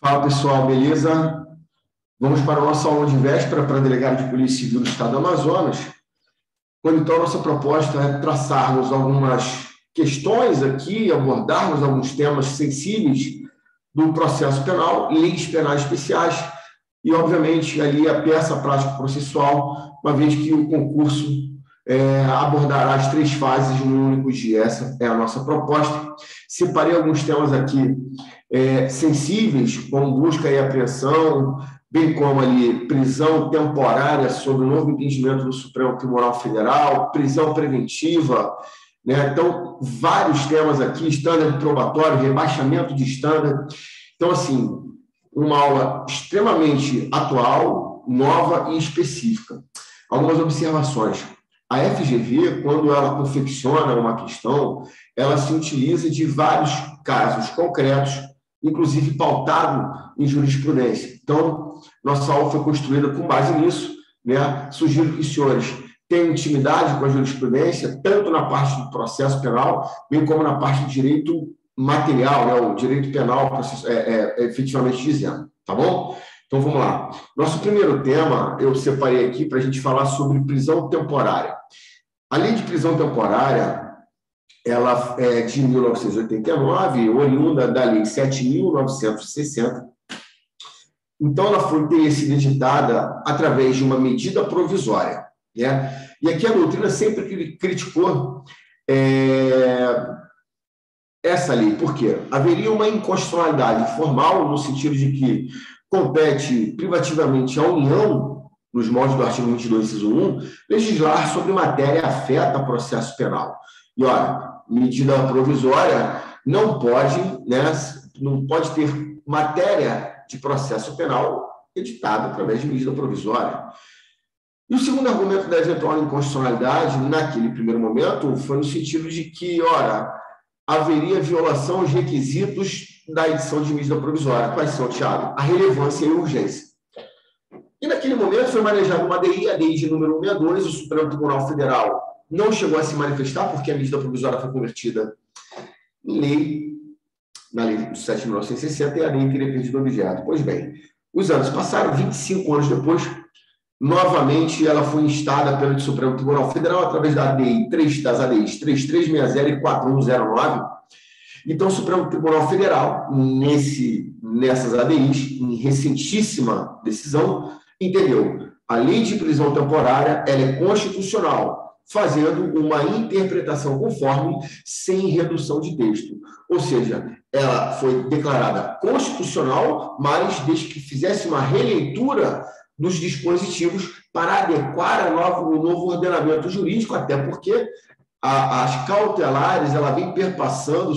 Fala pessoal, beleza? Vamos para a nossa aula de véspera para delegado de Polícia Civil do Estado do Amazonas, quando então a nossa proposta é traçarmos algumas questões aqui, abordarmos alguns temas sensíveis do processo penal, leis penais especiais e, obviamente, ali a peça prática processual, uma vez que o concurso abordará as três fases num único dia. Essa é a nossa proposta. Separei alguns temas aqui sensíveis, como busca e apreensão, bem como ali prisão temporária sob o novo entendimento do Supremo Tribunal Federal, prisão preventiva, né? Então, vários temas aqui, estándar probatório, rebaixamento de estándar. Então, assim, uma aula extremamente atual, nova e específica. Algumas observações. A FGV, quando ela confecciona uma questão, ela se utiliza de vários casos concretos, inclusive pautado em jurisprudência. Então, nossa aula foi construída com base nisso, né? Sugiro que os senhores tenham intimidade com a jurisprudência, tanto na parte do processo penal, bem como na parte do direito material, né? O direito penal, efetivamente dizendo, tá bom? Então, vamos lá. Nosso primeiro tema, eu separei aqui para a gente falar sobre prisão temporária. A lei de prisão temporária, ela é de 1989, oriunda da Lei 7.960. Então, ela foi ter sido editada através de uma medida provisória, né? E aqui a doutrina sempre criticou essa lei. Por quê? Haveria uma inconstitucionalidade formal, no sentido de que compete privativamente à União, nos moldes do artigo 22, inciso 1, legislar sobre matéria afeta processo penal. E, olha, medida provisória não pode, né, não pode ter matéria de processo penal editada através de medida provisória. E o segundo argumento da eventual inconstitucionalidade, naquele primeiro momento, foi no sentido de que, ora, haveria violação aos requisitos da edição de medida provisória. Quais são, Thiago? A relevância e a urgência. E naquele momento foi manejada uma ADI, a DI de número 162, o Supremo Tribunal Federal não chegou a se manifestar, porque a medida provisória foi convertida em lei, na lei 7.960, e a lei teria perdido o objeto. Pois bem, os anos passaram, 25 anos depois, novamente ela foi instada pelo Supremo Tribunal Federal através das ADIs 3360 e 4109. Então, o Supremo Tribunal Federal, nessas ADIs, em recentíssima decisão, entendeu: a lei de prisão temporária ela é constitucional, fazendo uma interpretação conforme, sem redução de texto. Ou seja, ela foi declarada constitucional, mas desde que fizesse uma releitura dos dispositivos para adequar o novo ordenamento jurídico, até porque as cautelares ela vem perpassando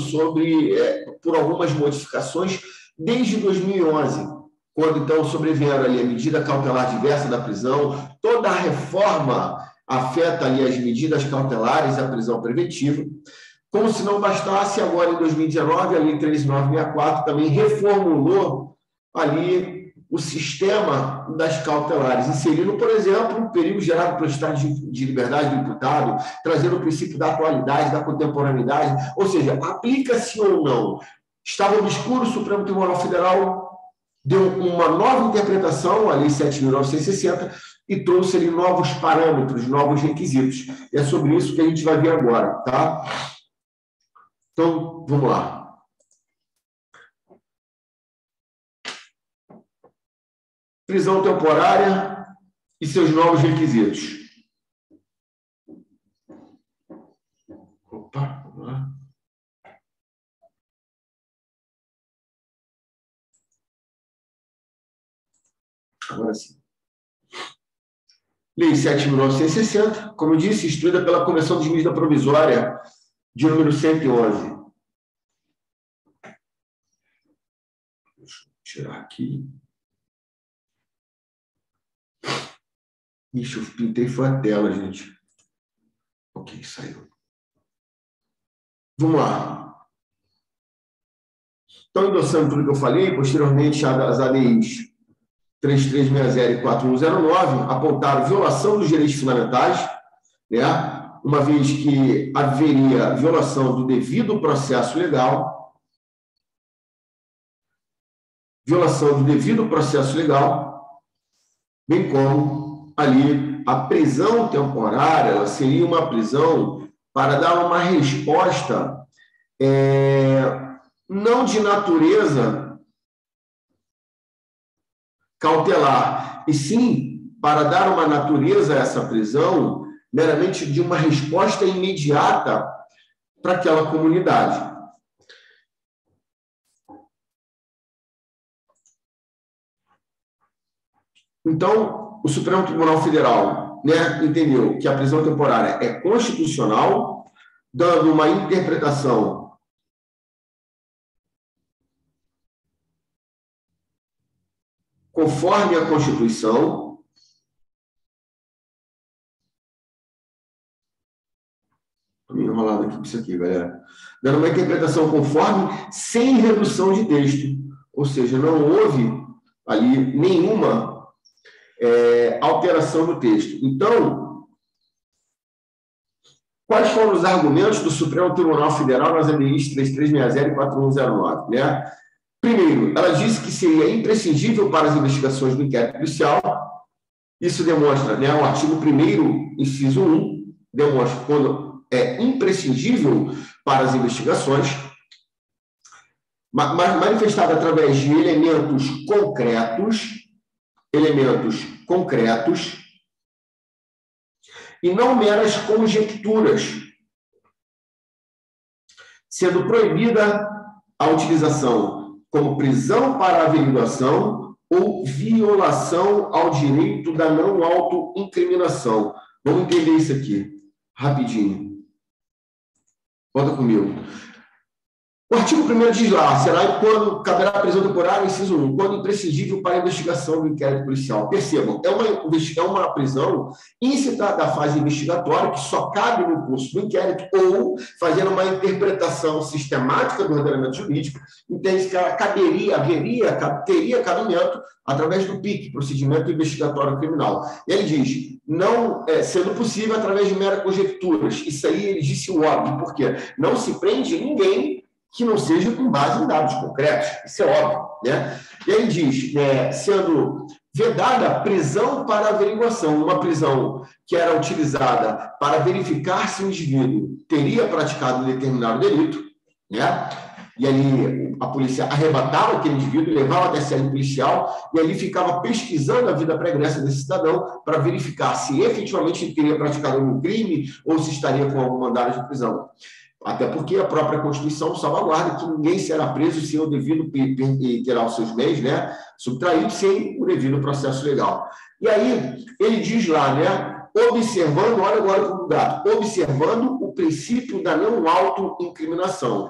por algumas modificações desde 2011, quando então sobrevieram ali a medida cautelar diversa da prisão. Toda a reforma afeta ali as medidas cautelares e a prisão preventiva. Como se não bastasse, agora em 2019, a Lei 13.964 também reformulou ali o sistema das cautelares, inserindo, por exemplo, o perigo gerado pelo estado de liberdade do imputado, trazendo o princípio da atualidade, da contemporaneidade, ou seja, aplica-se ou não. Estava obscuro, o Supremo Tribunal Federal deu uma nova interpretação, a Lei 7.960, e trouxe ali novos parâmetros, novos requisitos. E é sobre isso que a gente vai ver agora, tá? Então, vamos lá. Prisão temporária e seus novos requisitos. Opa, vamos lá. Agora sim. Lei 7.960, como eu disse, instruída pela Comissão de Medida Provisória de número 111. Deixa eu tirar aqui. Ixi, eu pintei foi a tela, gente. Ok, saiu. Vamos lá. Então, endossando tudo que eu falei, posteriormente as ADIs 3360 e 4109 apontaram violação dos direitos fundamentais, né? Uma vez que haveria violação do devido processo legal, violação do devido processo legal, bem como ali a prisão temporária, ela seria uma prisão para dar uma resposta não de natureza cautelar, e sim para dar uma natureza a essa prisão meramente de uma resposta imediata para aquela comunidade. Então, o Supremo Tribunal Federal, né, entendeu que a prisão temporária é constitucional, dando uma interpretação conforme a Constituição. Estou meio enrolado aqui com isso aqui, galera. Dando uma interpretação conforme, sem redução de texto. Ou seja, não houve ali nenhuma alteração do texto. Então, quais foram os argumentos do Supremo Tribunal Federal nas ADIs 3360 e 4109? Né? Primeiro, ela disse que seria imprescindível para as investigações do inquérito policial. Isso demonstra, né, o artigo 1º, inciso 1, demonstra quando é imprescindível para as investigações, mas manifestada através de elementos concretos, e não meras conjecturas, sendo proibida a utilização como prisão para averiguação ou violação ao direito da não autoincriminação. Vamos entender isso aqui, rapidinho. Volta comigo. O artigo 1º diz lá, será quando caberá a prisão temporária, inciso 1, quando imprescindível para a investigação do inquérito policial. Percebam, é uma prisão íncita da fase investigatória, que só cabe no curso do inquérito, ou fazendo uma interpretação sistemática do ordenamento jurídico, entende que ela teria cabimento através do PIC, Procedimento Investigatório Criminal. E ele diz, não sendo possível através de meras conjecturas. Isso aí ele disse o óbvio, porque não se prende ninguém que não seja com base em dados concretos. Isso é óbvio, né? E aí diz, sendo vedada a prisão para averiguação, uma prisão que era utilizada para verificar se o indivíduo teria praticado um determinado delito, né? E ali a polícia arrebatava aquele indivíduo, levava até a sede policial, e ali ficava pesquisando a vida pregressa desse cidadão para verificar se efetivamente ele teria praticado algum crime ou se estaria com algum mandado de prisão. Até porque a própria Constituição salvaguarda que ninguém será preso sem o devido terá os seus bens, né, subtraído sem o devido processo legal. E aí, ele diz lá, né, observando, olha agora como dado, observando o princípio da não autoincriminação.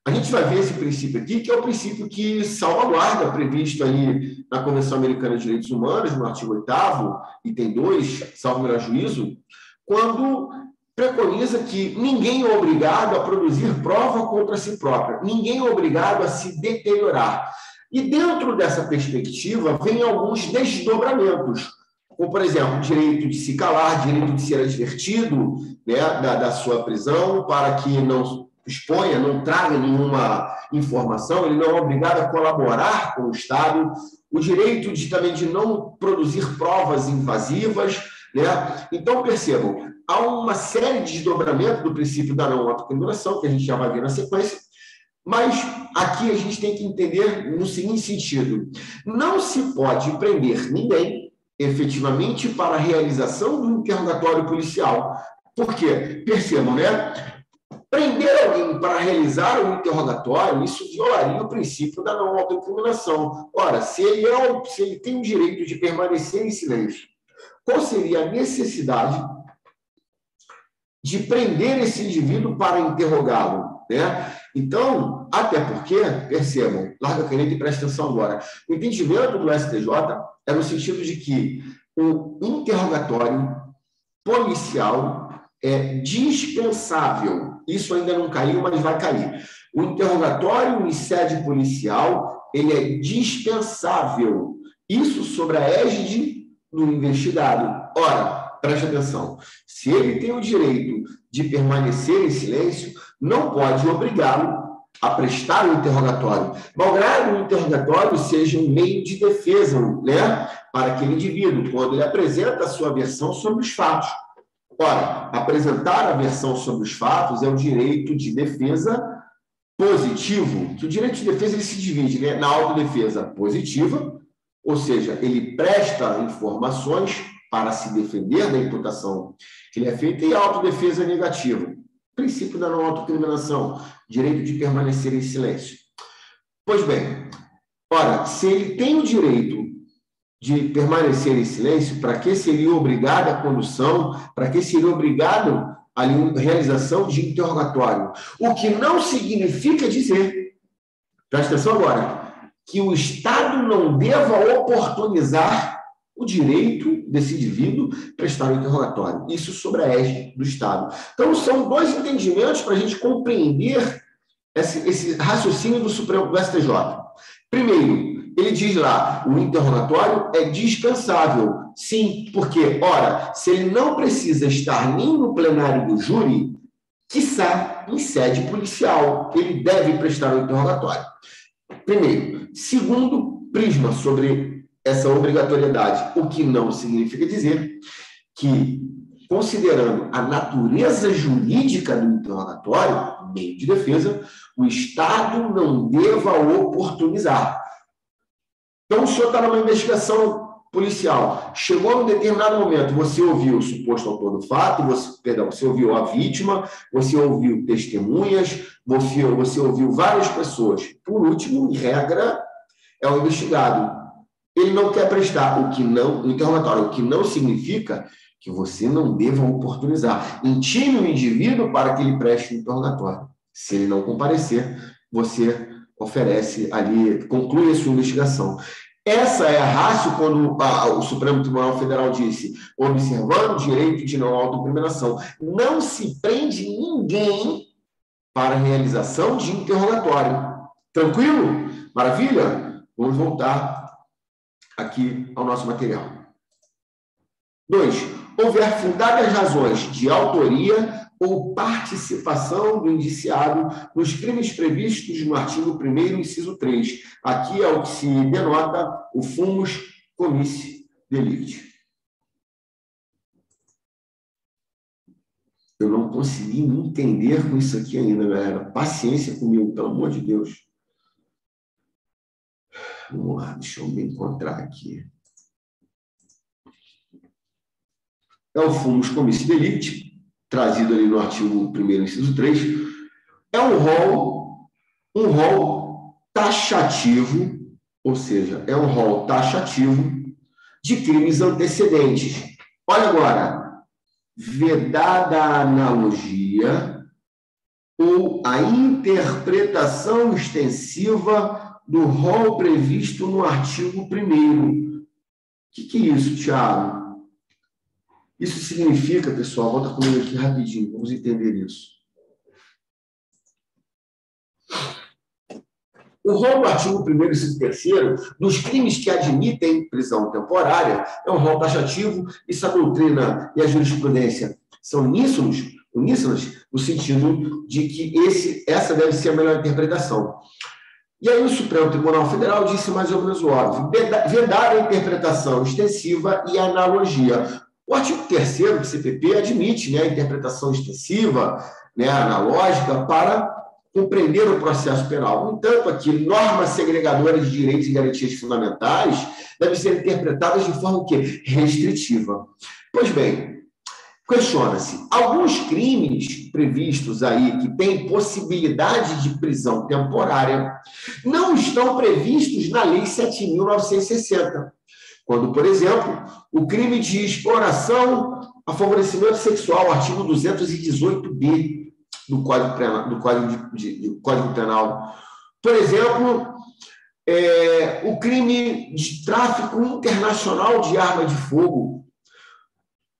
A gente vai ver esse princípio aqui, que é o princípio que salvaguarda, previsto ali na Convenção Americana de Direitos Humanos, no artigo 8º, item 2, salvo melhor juízo, quando preconiza que ninguém é obrigado a produzir prova contra si próprio, ninguém é obrigado a se deteriorar. E dentro dessa perspectiva, vem alguns desdobramentos, como, por exemplo, direito de se calar, direito de ser advertido, né, da sua prisão, para que não exponha, não traga nenhuma informação, ele não é obrigado a colaborar com o Estado, o direito também de não produzir provas invasivas, né? Então, percebam, há uma série de desdobramentos do princípio da não autocondenação, que a gente já vai ver na sequência, mas aqui a gente tem que entender no seguinte sentido: não se pode prender ninguém efetivamente para a realização do interrogatório policial. Por quê? Percebam, né? Prender alguém para realizar um interrogatório, isso violaria o princípio da não autoincriminação. Ora, se ele tem o direito de permanecer em silêncio, qual seria a necessidade de prender esse indivíduo para interrogá-lo, né? Então, até porque, percebam, larga a caneta e presta atenção agora, o entendimento do STJ é no sentido de que o interrogatório policial é dispensável. Isso ainda não caiu, mas vai cair. O interrogatório em sede policial, ele é dispensável. Isso sob a égide do investigado. Ora, preste atenção, se ele tem o direito de permanecer em silêncio, não pode obrigá-lo a prestar o interrogatório, malgrado o interrogatório seja um meio de defesa, né, para aquele indivíduo, quando ele apresenta a sua versão sobre os fatos. Ora, apresentar a versão sobre os fatos é o direito de defesa positivo, que o direito de defesa ele se divide, né, na autodefesa positiva, ou seja, ele presta informações para se defender da imputação que lhe é feita, e a autodefesa negativa, princípio da não autocriminação, direito de permanecer em silêncio. Pois bem, ora, se ele tem o direito de permanecer em silêncio, para que seria obrigado a condução, para que seria obrigado a realização de interrogatório? O que não significa dizer, presta atenção agora, que o Estado não deva oportunizar o direito desse indivíduo prestar o interrogatório. Isso sobre a égide do Estado. Então, são dois entendimentos para a gente compreender esse raciocínio do Supremo do STJ. Primeiro, ele diz lá, o interrogatório é dispensável. Sim, porque, ora, se ele não precisa estar nem no plenário do júri, quiçá em sede policial, ele deve prestar o interrogatório. Primeiro. Segundo prisma sobre essa obrigatoriedade, o que não significa dizer que, considerando a natureza jurídica do interrogatório, meio de defesa, o Estado não deva oportunizar. Então, o senhor está numa investigação policial, chegou num determinado momento, você ouviu o suposto autor do fato, você ouviu a vítima, você ouviu testemunhas, você ouviu várias pessoas. Por último, em regra, é o investigado. Ele não quer prestar o interrogatório, o que não significa que você não deva oportunizar. Intime o indivíduo para que ele preste o interrogatório. Se ele não comparecer, você oferece ali, conclui a sua investigação. Essa é a ratio quando o Supremo Tribunal Federal disse, observando o direito de não autoincriminação, não se prende ninguém para a realização de interrogatório. Tranquilo? Maravilha? Vamos voltar aqui ao nosso material. 2. Houver fundadas razões de autoria ou participação do indiciado nos crimes previstos no artigo 1º, inciso 3. Aqui é o que se denota o fumus comissi delicti. Eu não consegui me entender com isso aqui ainda, galera. Paciência comigo, pelo amor de Deus. Vamos lá, deixa eu me encontrar aqui. É o fumus comissi delicti, trazido ali no artigo 1º, inciso 3, é um rol taxativo, ou seja, é um rol taxativo de crimes antecedentes. Olha agora, vedada a analogia ou a interpretação extensiva do rol previsto no artigo 1º. O que é isso, Tiago? Isso significa, pessoal, volta comigo aqui rapidinho, vamos entender isso. O rol do artigo 1º, inciso 3º, dos crimes que admitem prisão temporária, é um rol taxativo, e a doutrina e a jurisprudência são uníssonas, no sentido de que essa deve ser a melhor interpretação. E aí o Supremo Tribunal Federal disse mais ou menos o óbvio, vedar a interpretação extensiva e a analogia. O artigo 3º do CPP admite, né, a interpretação extensiva, né, analógica, para compreender o processo penal. No entanto, aqui, normas segregadoras de direitos e garantias fundamentais devem ser interpretadas de forma o quê? Restritiva. Pois bem, questiona-se, alguns crimes previstos aí que têm possibilidade de prisão temporária não estão previstos na Lei 7.960. Quando, por exemplo, o crime de exploração a favorecimento sexual, artigo 218b do Código Penal. Por exemplo, o crime de tráfico internacional de arma de fogo.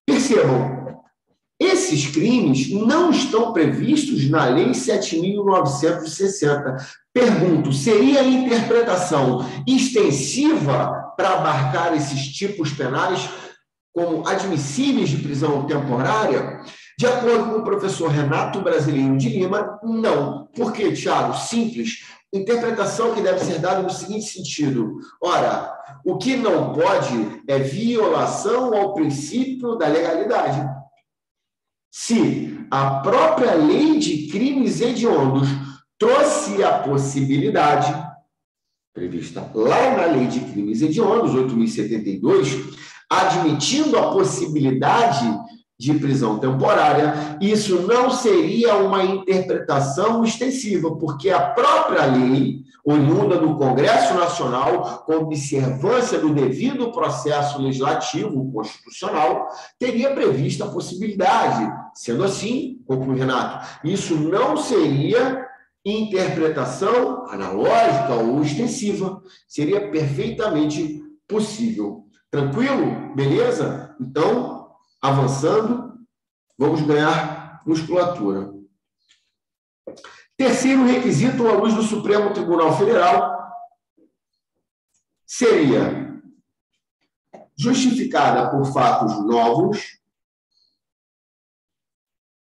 Percebam, esses crimes não estão previstos na Lei 7.960. Pergunto, seria a interpretação extensiva para abarcar esses tipos penais como admissíveis de prisão temporária? De acordo com o professor Renato Brasileiro de Lima, não. Por quê, Tiago? Simples. Interpretação que deve ser dada no seguinte sentido. Ora, o que não pode é violação ao princípio da legalidade. Se a própria lei de crimes hediondos trouxe a possibilidade, prevista lá na lei de crimes hediondos, 8.072, admitindo a possibilidade de prisão temporária, isso não seria uma interpretação extensiva, porque a própria lei, oriunda do Congresso Nacional, com observância do devido processo legislativo constitucional, teria prevista a possibilidade. Sendo assim, conclui Renato, isso não seria interpretação analógica ou extensiva, seria perfeitamente possível. Tranquilo? Beleza? Então, avançando, vamos ganhar musculatura. Terceiro requisito, à luz do Supremo Tribunal Federal, seria justificada por fatos novos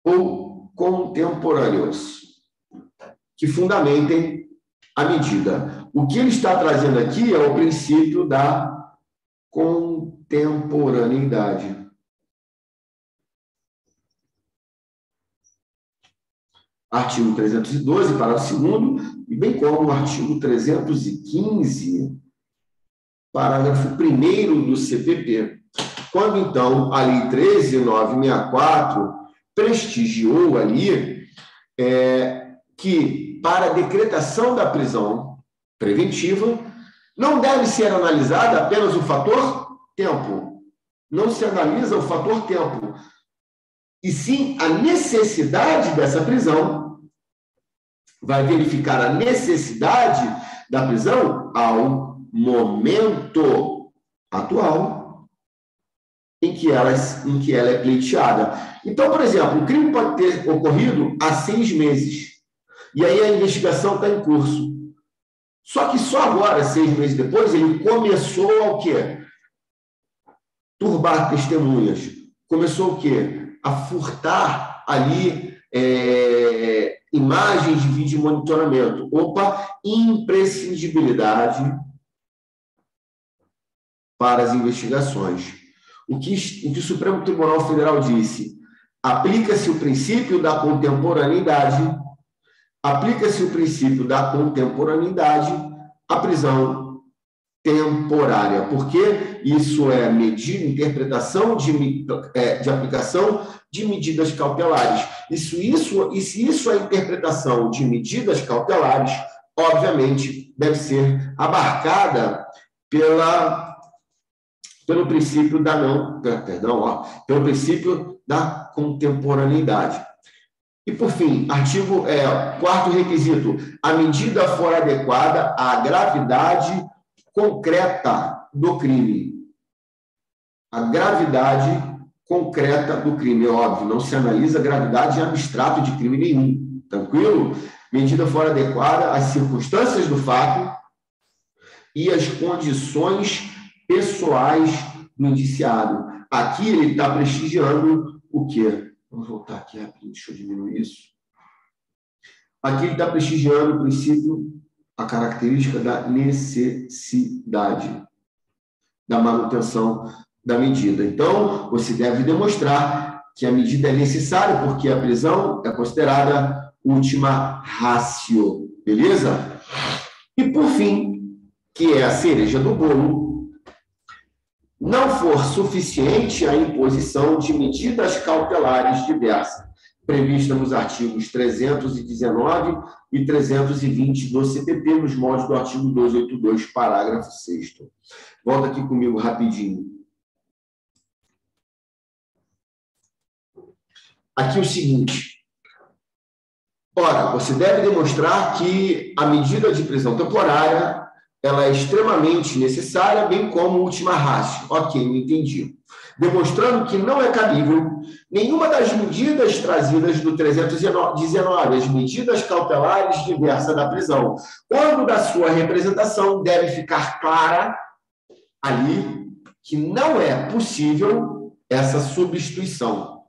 ou contemporâneos, que fundamentem a medida. O que ele está trazendo aqui é o princípio da contemporaneidade. Artigo 312, parágrafo 2º, e bem como o artigo 315, parágrafo 1º do CPP. Quando, então, a Lei 13.964 prestigiou ali que, para a decretação da prisão preventiva, não deve ser analisado apenas o fator tempo. Não se analisa o fator tempo, e sim a necessidade dessa prisão. Vai verificar a necessidade da prisão ao momento atual em que ela é pleiteada. Então, por exemplo, o crime pode ter ocorrido há 6 meses, e aí a investigação está em curso. Só que só agora, 6 meses depois, ele começou a o quê? Turbar testemunhas. Começou o quê? A furtar ali imagens de vídeo monitoramento. Opa, imprescindibilidade para as investigações. O que o Supremo Tribunal Federal disse? Aplica-se o princípio da contemporaneidade, aplica-se o princípio da contemporaneidade à prisão temporária, porque isso é medida, interpretação de aplicação de medidas cautelares. E se isso é interpretação de medidas cautelares, obviamente deve ser abarcada pelo princípio pelo princípio da contemporaneidade. E, por fim, quarto requisito, a medida for adequada à gravidade concreta do crime. A gravidade concreta do crime, é óbvio, não se analisa a gravidade abstrato de crime nenhum. Tranquilo? Medida for adequada às circunstâncias do fato e às condições pessoais do indiciado. Aqui ele está prestigiando o quê? Vamos voltar aqui rapidinho, deixa eu diminuir isso. Aqui ele está prestigiando o princípio, a característica da necessidade da manutenção da medida. Então, você deve demonstrar que a medida é necessária porque a prisão é considerada última ratio. Beleza? E, por fim, que é a cereja do bolo, não for suficiente a imposição de medidas cautelares diversas, prevista nos artigos 319 e 320 do CPP, nos moldes do artigo 282, parágrafo 6º. Volta aqui comigo rapidinho. Aqui o seguinte. Ora, você deve demonstrar que a medida de prisão temporária ela é extremamente necessária, bem como última ratio. Ok, eu entendi. Demonstrando que não é cabível nenhuma das medidas trazidas do 319, as medidas cautelares diversas da prisão. Quando da sua representação deve ficar clara ali que não é possível essa substituição.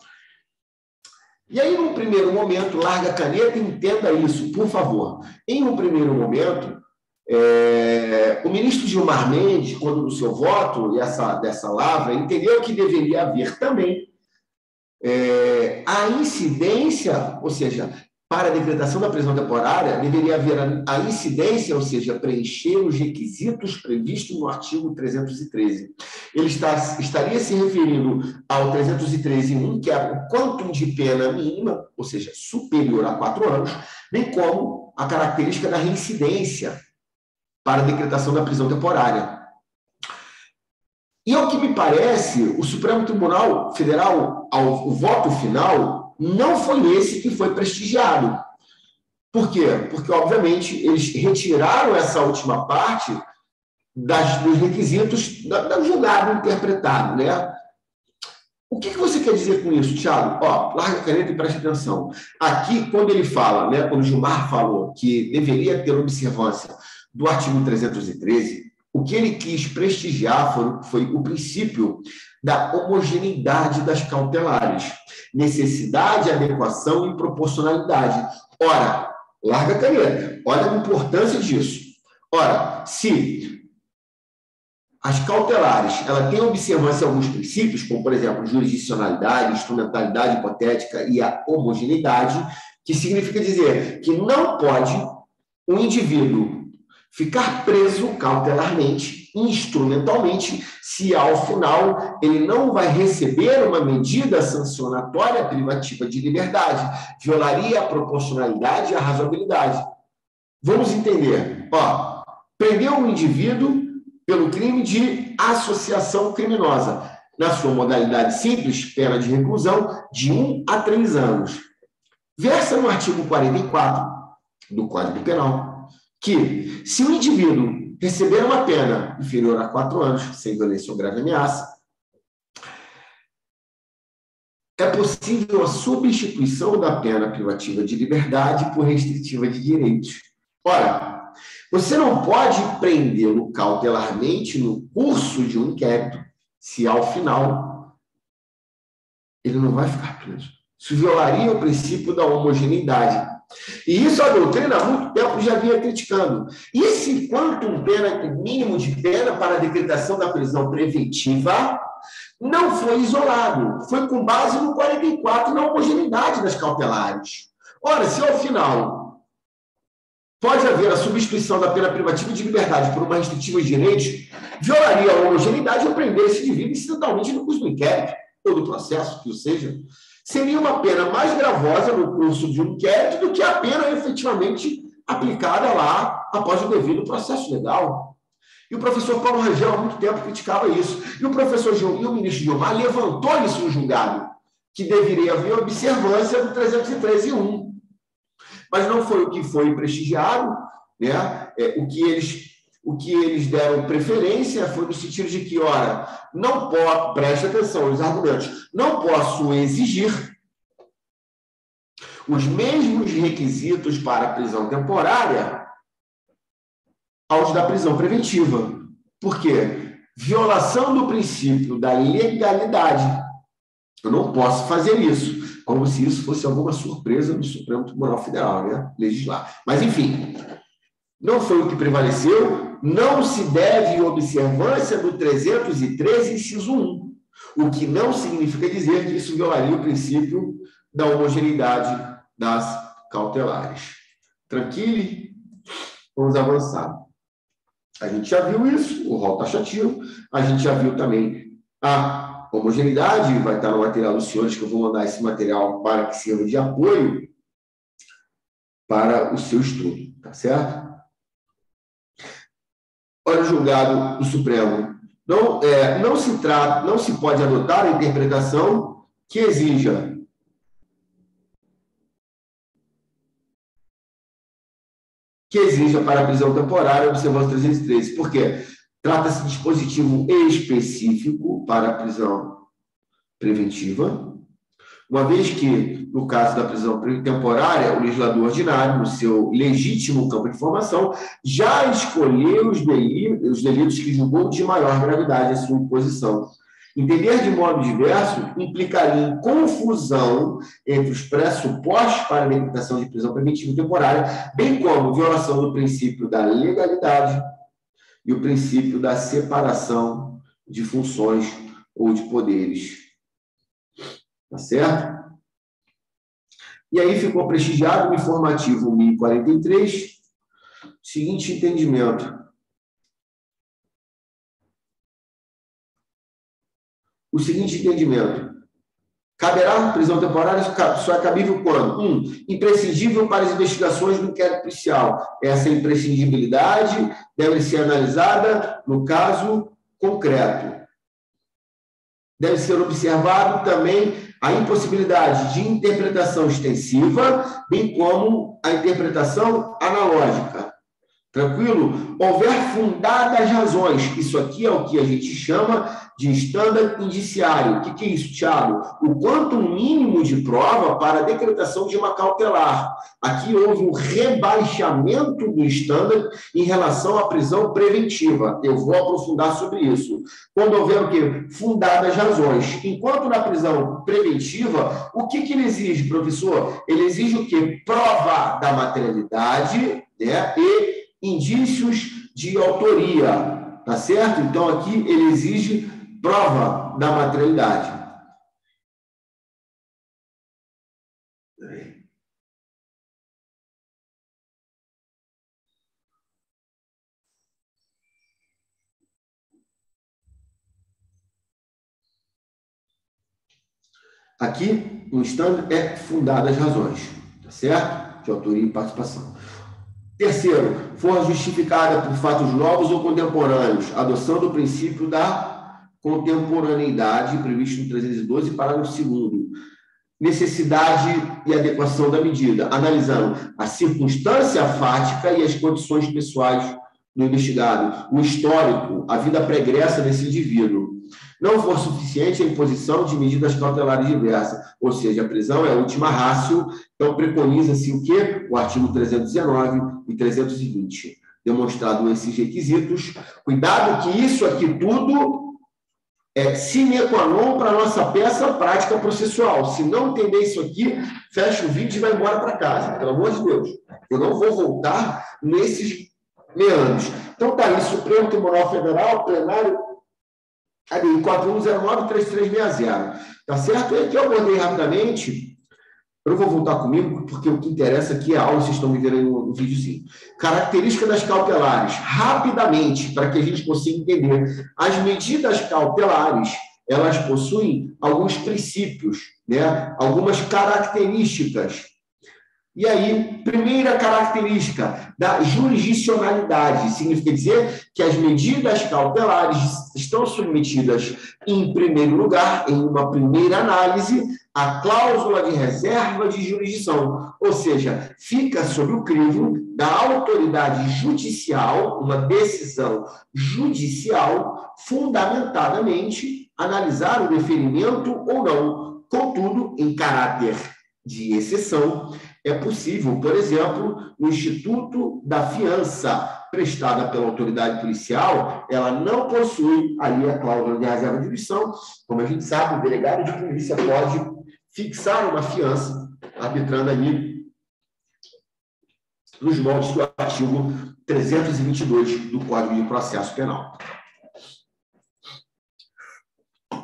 E aí, num primeiro momento, larga a caneta e entenda isso, por favor. Em um primeiro momento, o ministro Gilmar Mendes, quando no seu voto dessa lavra, entendeu que deveria haver também a incidência, ou seja, para a decretação da prisão temporária, deveria haver a incidência, ou seja, preencher os requisitos previstos no artigo 313. Ele estaria se referindo ao 313.1, que é o quantum de pena mínima, ou seja, superior a 4 anos, bem como a característica da reincidência para a decretação da prisão temporária. E ao que me parece, o Supremo Tribunal Federal, o voto final, não foi esse que foi prestigiado. Por quê? Porque, obviamente, eles retiraram essa última parte dos requisitos do julgado interpretado, né? O que você quer dizer com isso, Thiago? Larga a caneta e preste atenção. Aqui, quando ele fala, né, quando o Gilmar falou que deveria ter observância do artigo 313, o que ele quis prestigiar foi o princípio da homogeneidade das cautelares, necessidade, adequação e proporcionalidade. Ora, larga a caneta, olha a importância disso. Ora, se as cautelares ela tem observância em alguns princípios, como, por exemplo, jurisdicionalidade, instrumentalidade hipotética e a homogeneidade, que significa dizer que não pode um indivíduo ficar preso cautelarmente, instrumentalmente, se ao final ele não vai receber uma medida sancionatória privativa de liberdade, violaria a proporcionalidade e a razoabilidade. Vamos entender. Prendeu um indivíduo pelo crime de associação criminosa. Na sua modalidade simples, pena de reclusão de 1 a 3 anos. Versa no artigo 44 do Código Penal que, se o indivíduo receber uma pena inferior a 4 anos, sem violência ou grave ameaça, é possível a substituição da pena privativa de liberdade por restritiva de direitos. Ora, você não pode prendê-lo cautelarmente no curso de um inquérito, se ao final ele não vai ficar preso. Isso violaria o princípio da homogeneidade. E isso a doutrina há muito tempo já vinha criticando. E esse quantum mínimo de pena para a decretação da prisão preventiva não foi isolado, foi com base no 44 na homogeneidade das cautelares. Ora, se ao final pode haver a substituição da pena privativa de liberdade por uma restritiva de direitos, violaria a homogeneidade ou prender esse indivíduo incidentalmente no curso do inquérito ou do processo, que seja, seria uma pena mais gravosa no curso de um inquérito do que a pena efetivamente aplicada lá após o devido processo legal. E o professor Paulo Rangel há muito tempo criticava isso. E o ministro Gilmar levantou isso no julgado, que deveria haver observância do 313.1. Mas não foi o que foi prestigiado, né? O que eles deram preferência foi no sentido de que, ora, não posso, preste atenção aos argumentos, não posso exigir os mesmos requisitos para a prisão temporária aos da prisão preventiva. Por quê? Violação do princípio da legalidade. Eu não posso fazer isso, como se isso fosse alguma surpresa do Supremo Tribunal Federal, né? Legislar. Mas, enfim, não foi o que prevaleceu, não se deve observância do 313, inciso 1, o que não significa dizer que isso violaria o princípio da homogeneidade das cautelares. Tranquilo? Vamos avançar. A gente já viu isso, o rol taxativo, a gente já viu também a homogeneidade, vai estar no material dos senhores, que eu vou mandar esse material para que sirva de apoio para o seu estudo, tá certo? Olha o julgado do Supremo. Não se pode adotar a interpretação que exija para a prisão temporária a observância 313. Por quê? Trata-se de dispositivo específico para a prisão preventiva, uma vez que, no caso da prisão temporária, o legislador ordinário, no seu legítimo campo de formação, já escolheu os delitos que julgou de maior gravidade a sua imposição. Entender de modo diverso implicaria em confusão entre os pressupostos para a decretação de prisão preventiva temporária, bem como violação do princípio da legalidade e o princípio da separação de funções ou de poderes. Tá certo? E aí ficou prestigiado o informativo 1043, seguinte entendimento. O seguinte entendimento. Caberá prisão temporária, só é cabível quando? Imprescindível para as investigações do inquérito policial. Essa imprescindibilidade deve ser analisada no caso concreto. Deve ser observado também a impossibilidade de interpretação extensiva, bem como a interpretação analógica. Tranquilo? Houver fundadas razões. Isso aqui é o que a gente chama de estándar indiciário. O que é isso, Thiago? O quanto mínimo de prova para a decretação de uma cautelar. Aqui houve um rebaixamento do estándar em relação à prisão preventiva. Eu vou aprofundar sobre isso. Quando houver o quê? Fundadas razões. Enquanto na prisão preventiva, o que ele exige, professor? Ele exige o quê? Prova da materialidade, né? E indícios de autoria, tá certo? Então, aqui ele exige prova da materialidade. Aqui, no estándar, é fundadas as razões, tá certo? De autoria e participação. Terceiro, for justificada por fatos novos ou contemporâneos, adoção do princípio da contemporaneidade, previsto no 312, parágrafo 2º. Necessidade e adequação da medida, analisando a circunstância fática e as condições pessoais do investigado, o histórico, a vida pregressa desse indivíduo. Não for suficiente a imposição de medidas cautelares diversas, ou seja, a prisão é a última ratio, então preconiza-se o quê? O artigo 319 e 320. Demonstrado esses requisitos, cuidado que isso aqui tudo é sine qua non para a nossa peça prática processual. Se não entender isso aqui, fecha o vídeo e vai embora para casa, pelo amor de Deus. Eu não vou voltar nesses meandros. Então, tá aí, Supremo Tribunal Federal, plenário, ali, 4109-3360. Tá certo? E aqui eu abordei rapidamente, eu não vou voltar comigo, porque o que interessa aqui é a aula, vocês estão me vendo aí no videozinho. Características das cautelares, rapidamente, para que a gente consiga entender. As medidas cautelares, elas possuem alguns princípios, né? Algumas características. E aí, primeira característica da jurisdicionalidade, significa dizer que as medidas cautelares estão submetidas, em primeiro lugar, em uma primeira análise, à cláusula de reserva de jurisdição, ou seja, fica sob o crivo da autoridade judicial, uma decisão judicial, fundamentadamente, analisar o deferimento ou não. Contudo, em caráter de exceção, é possível, por exemplo, no Instituto da Fiança prestada pela autoridade policial, ela não possui ali a cláusula de reserva de jurisdição. Como a gente sabe, o delegado de polícia pode fixar uma fiança, arbitrando ali nos moldes do artigo 322 do Código de Processo Penal.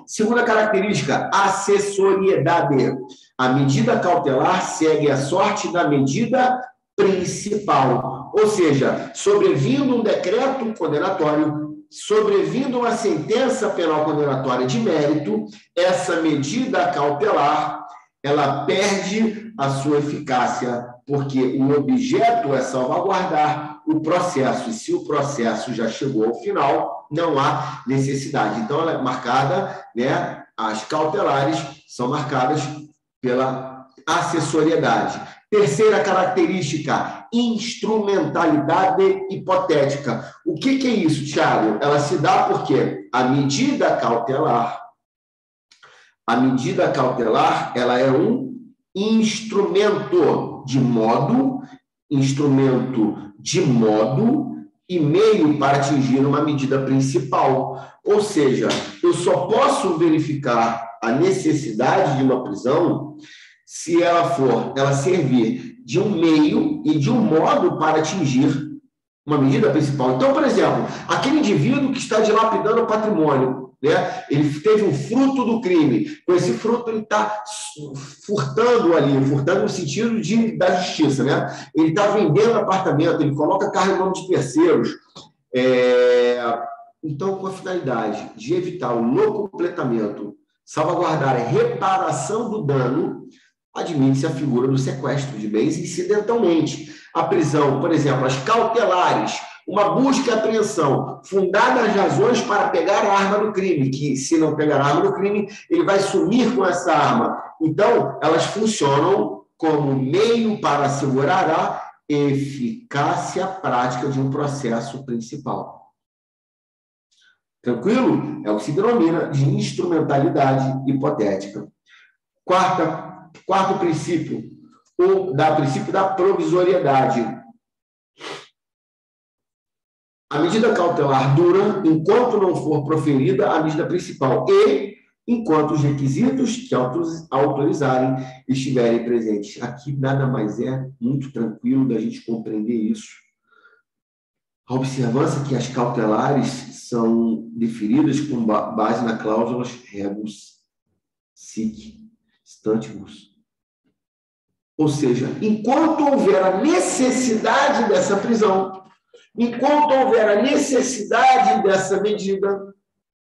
Segunda característica, acessoriedade. A medida cautelar segue a sorte da medida principal. Ou seja, sobrevindo um decreto condenatório, sobrevindo uma sentença penal condenatória de mérito, essa medida cautelar, ela perde a sua eficácia, porque o objeto é salvaguardar o processo. E se o processo já chegou ao final, não há necessidade. Então, ela é marcada, né? As cautelares são marcadas pela acessoriedade. Terceira característica, instrumentalidade hipotética. O que é isso, Thiago? Ela se dá porque a medida cautelar, ela é um instrumento de modo e meio para atingir uma medida principal. Ou seja, eu só posso verificar a necessidade de uma prisão se ela servir de um meio e de um modo para atingir uma medida principal. Então, por exemplo, aquele indivíduo que está dilapidando o patrimônio, né? Ele teve um fruto do crime. Com esse fruto, ele está furtando ali, furtando no sentido da justiça, né? Ele está vendendo apartamento, ele coloca carro em nome de terceiros. Então, com a finalidade de evitar o locupletamento, salvaguardar a reparação do dano, admite-se a figura do sequestro de bens incidentalmente. A prisão, por exemplo, as cautelares, uma busca e apreensão, fundada nas razões para pegar a arma do crime, que se não pegar a arma do crime, ele vai sumir com essa arma. Então, elas funcionam como meio para assegurar a eficácia prática de um processo principal. Tranquilo? É o que se denomina de instrumentalidade hipotética. Quarto princípio, o princípio da provisoriedade. A medida cautelar dura enquanto não for proferida a medida principal e enquanto os requisitos que autorizarem estiverem presentes. Aqui nada mais é muito tranquilo da gente compreender isso. A observância que as cautelares são deferidas com base na cláusula rebus sic stantibus. Ou seja, enquanto houver a necessidade dessa prisão, enquanto houver a necessidade dessa medida,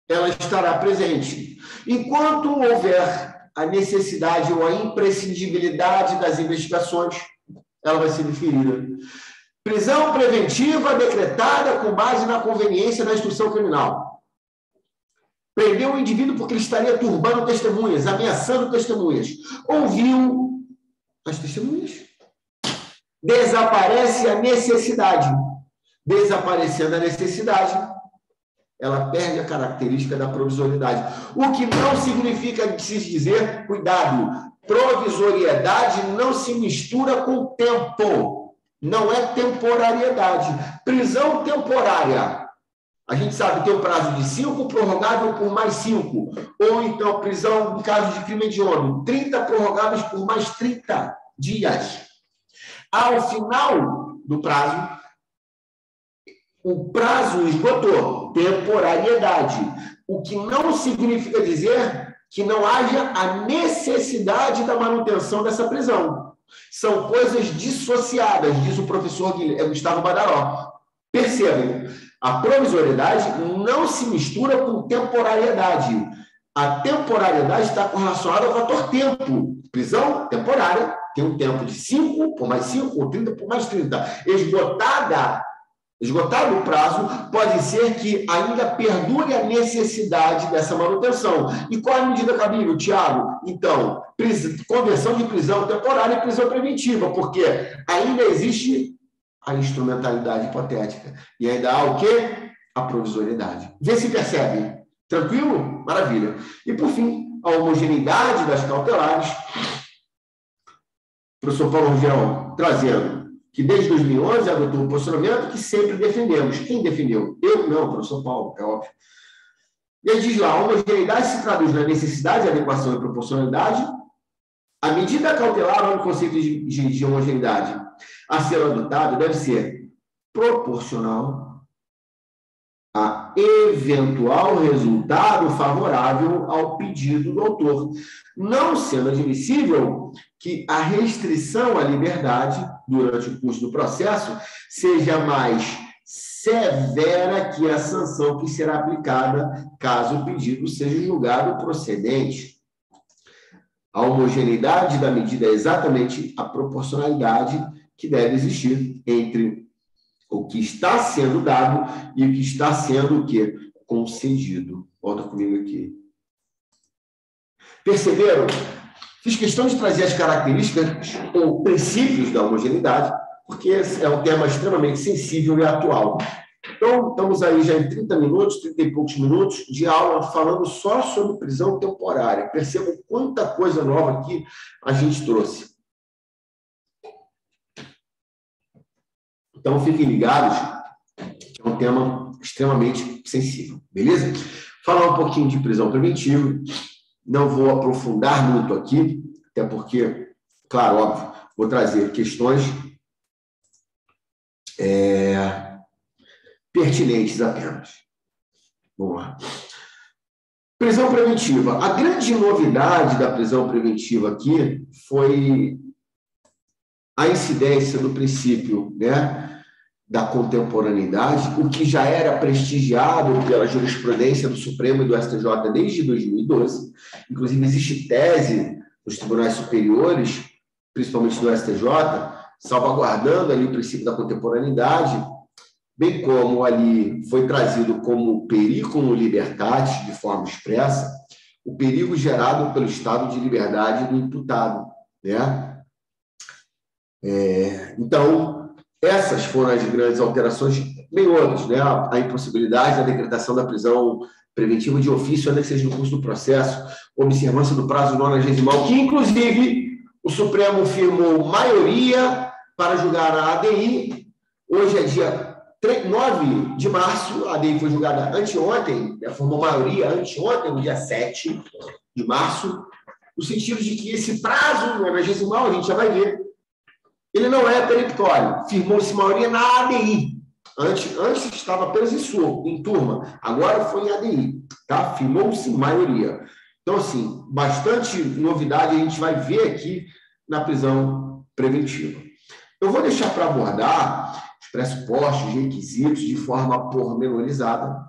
ela estará presente. Enquanto houver a necessidade ou a imprescindibilidade das investigações, ela vai ser deferida. Prisão preventiva decretada com base na conveniência da instrução criminal. Prendeu o indivíduo porque ele estaria turbando testemunhas, ameaçando testemunhas. Ouviu as testemunhas. Desaparece a necessidade. Desaparecendo a necessidade, ela perde a característica da provisoriedade. O que não significa se dizer, cuidado, provisoriedade não se mistura com tempo. Não é temporariedade. Prisão temporária. A gente sabe, tem um prazo de 5, prorrogável por mais 5. Ou então, prisão, no caso de crime hediondo, 30 prorrogáveis por mais 30 dias. Ao final do prazo, o prazo esgotou, temporariedade. O que não significa dizer que não haja a necessidade da manutenção dessa prisão. São coisas dissociadas, diz o professor Gustavo Badaró. Percebam, a provisoriedade não se mistura com temporariedade. A temporariedade está correlacionada ao fator tempo. Prisão temporária tem um tempo de 5 por mais 5 ou 30 por mais 30. Esgotado o prazo, pode ser que ainda perdure a necessidade dessa manutenção. E qual é a medida cabível, Tiago? Então, conversão de prisão temporária em prisão preventiva, porque ainda existe a instrumentalidade hipotética. E ainda há o quê? A provisoriedade. Vê se percebe. Tranquilo? Maravilha. E, por fim, a homogeneidade das cautelares. O professor Paulo Rogel trazendo que desde 2011 adotou um posicionamento que sempre defendemos. Quem defendeu? Eu não, professor Paulo, é óbvio. E ele diz lá, a homogeneidade se traduz na necessidade, adequação e proporcionalidade. A medida cautelar, olha o conceito de homogeneidade, a ser adotado deve ser proporcional a eventual resultado favorável ao pedido do autor, não sendo admissível que a restrição à liberdade durante o curso do processo seja mais severa que a sanção que será aplicada caso o pedido seja julgado procedente. A homogeneidade da medida é exatamente a proporcionalidade que deve existir entre o que está sendo dado e o que está sendo o quê? Concedido. Volta comigo aqui. Perceberam? Fiz questão de trazer as características ou princípios da homogeneidade, porque é um tema extremamente sensível e atual. Então, estamos aí já em 30 minutos, 30 e poucos minutos de aula, falando só sobre prisão temporária. Percebam quanta coisa nova aqui a gente trouxe. Então, fiquem ligados um tema extremamente sensível, beleza? Falar um pouquinho de prisão preventiva, não vou aprofundar muito aqui, até porque, claro, óbvio, vou trazer questões pertinentes apenas. Vamos lá. Prisão preventiva. A grande novidade da prisão preventiva aqui foi a incidência do princípio, né, da contemporaneidade, o que já era prestigiado pela jurisprudência do Supremo e do STJ desde 2012. Inclusive, existe tese nos tribunais superiores, principalmente do STJ, salvaguardando ali o princípio da contemporaneidade, bem como ali foi trazido como periculum libertatis, de forma expressa, o perigo gerado pelo estado de liberdade do imputado, né? Então, essas foram as grandes alterações, bem outras, né? A impossibilidade da decretação da prisão preventiva de ofício, ainda que seja no curso do processo, observância do prazo nonagesimal, que, inclusive, o Supremo firmou maioria para julgar a ADI. Hoje é dia 9 de março, a ADI foi julgada anteontem, formou maioria anteontem, no dia 7 de março, no sentido de que esse prazo nonagesimal, a gente já vai ver, ele não é peremptório. Firmou-se maioria na ADI. Antes estava apenas em turma, agora foi em ADI. Tá? Firmou-se maioria. Então, assim, bastante novidade a gente vai ver aqui na prisão preventiva. Eu vou deixar para abordar os pressupostos, requisitos, de forma pormenorizada,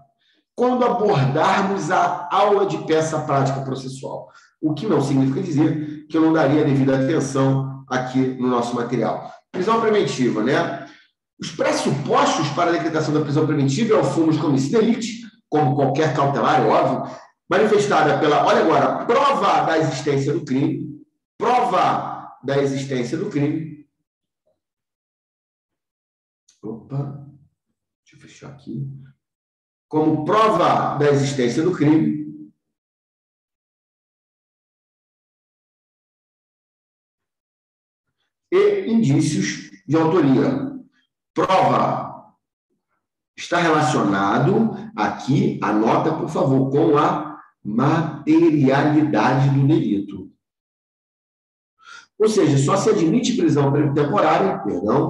quando abordarmos a aula de peça prática processual. O que não significa dizer que eu não daria a devida atenção aqui no nosso material. Prisão preventiva, né? Os pressupostos para a decretação da prisão preventiva é o fumus comici delicti, como qualquer cautelar, é óbvio, manifestada pela, olha agora, prova da existência do crime, prova da existência do crime. Opa, deixa eu fechar aqui. Como prova da existência do crime, e indícios de autoria. Prova está relacionado aqui, anota, por favor, com a materialidade do delito. Ou seja, só se admite prisão temporária,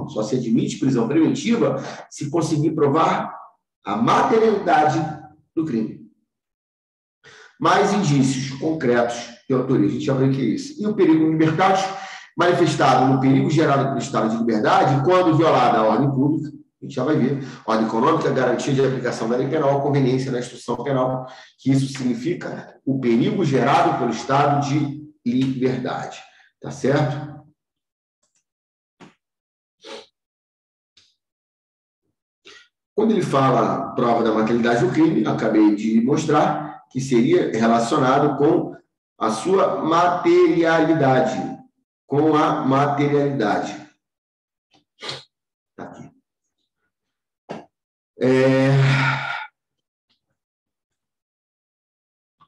só se admite prisão preventiva se conseguir provar a materialidade do crime. Mais indícios concretos de autoria, a gente já viu que é isso. E o perigo libertatis, manifestado no perigo gerado pelo estado de liberdade, quando violada a ordem pública, a gente já vai ver, ordem econômica, garantia de aplicação da lei penal, conveniência na instrução penal, que isso significa o perigo gerado pelo estado de liberdade. Tá certo? Quando ele fala prova da materialidade do crime, acabei de mostrar que seria relacionado com a sua materialidade. Com a materialidade. Tá aqui.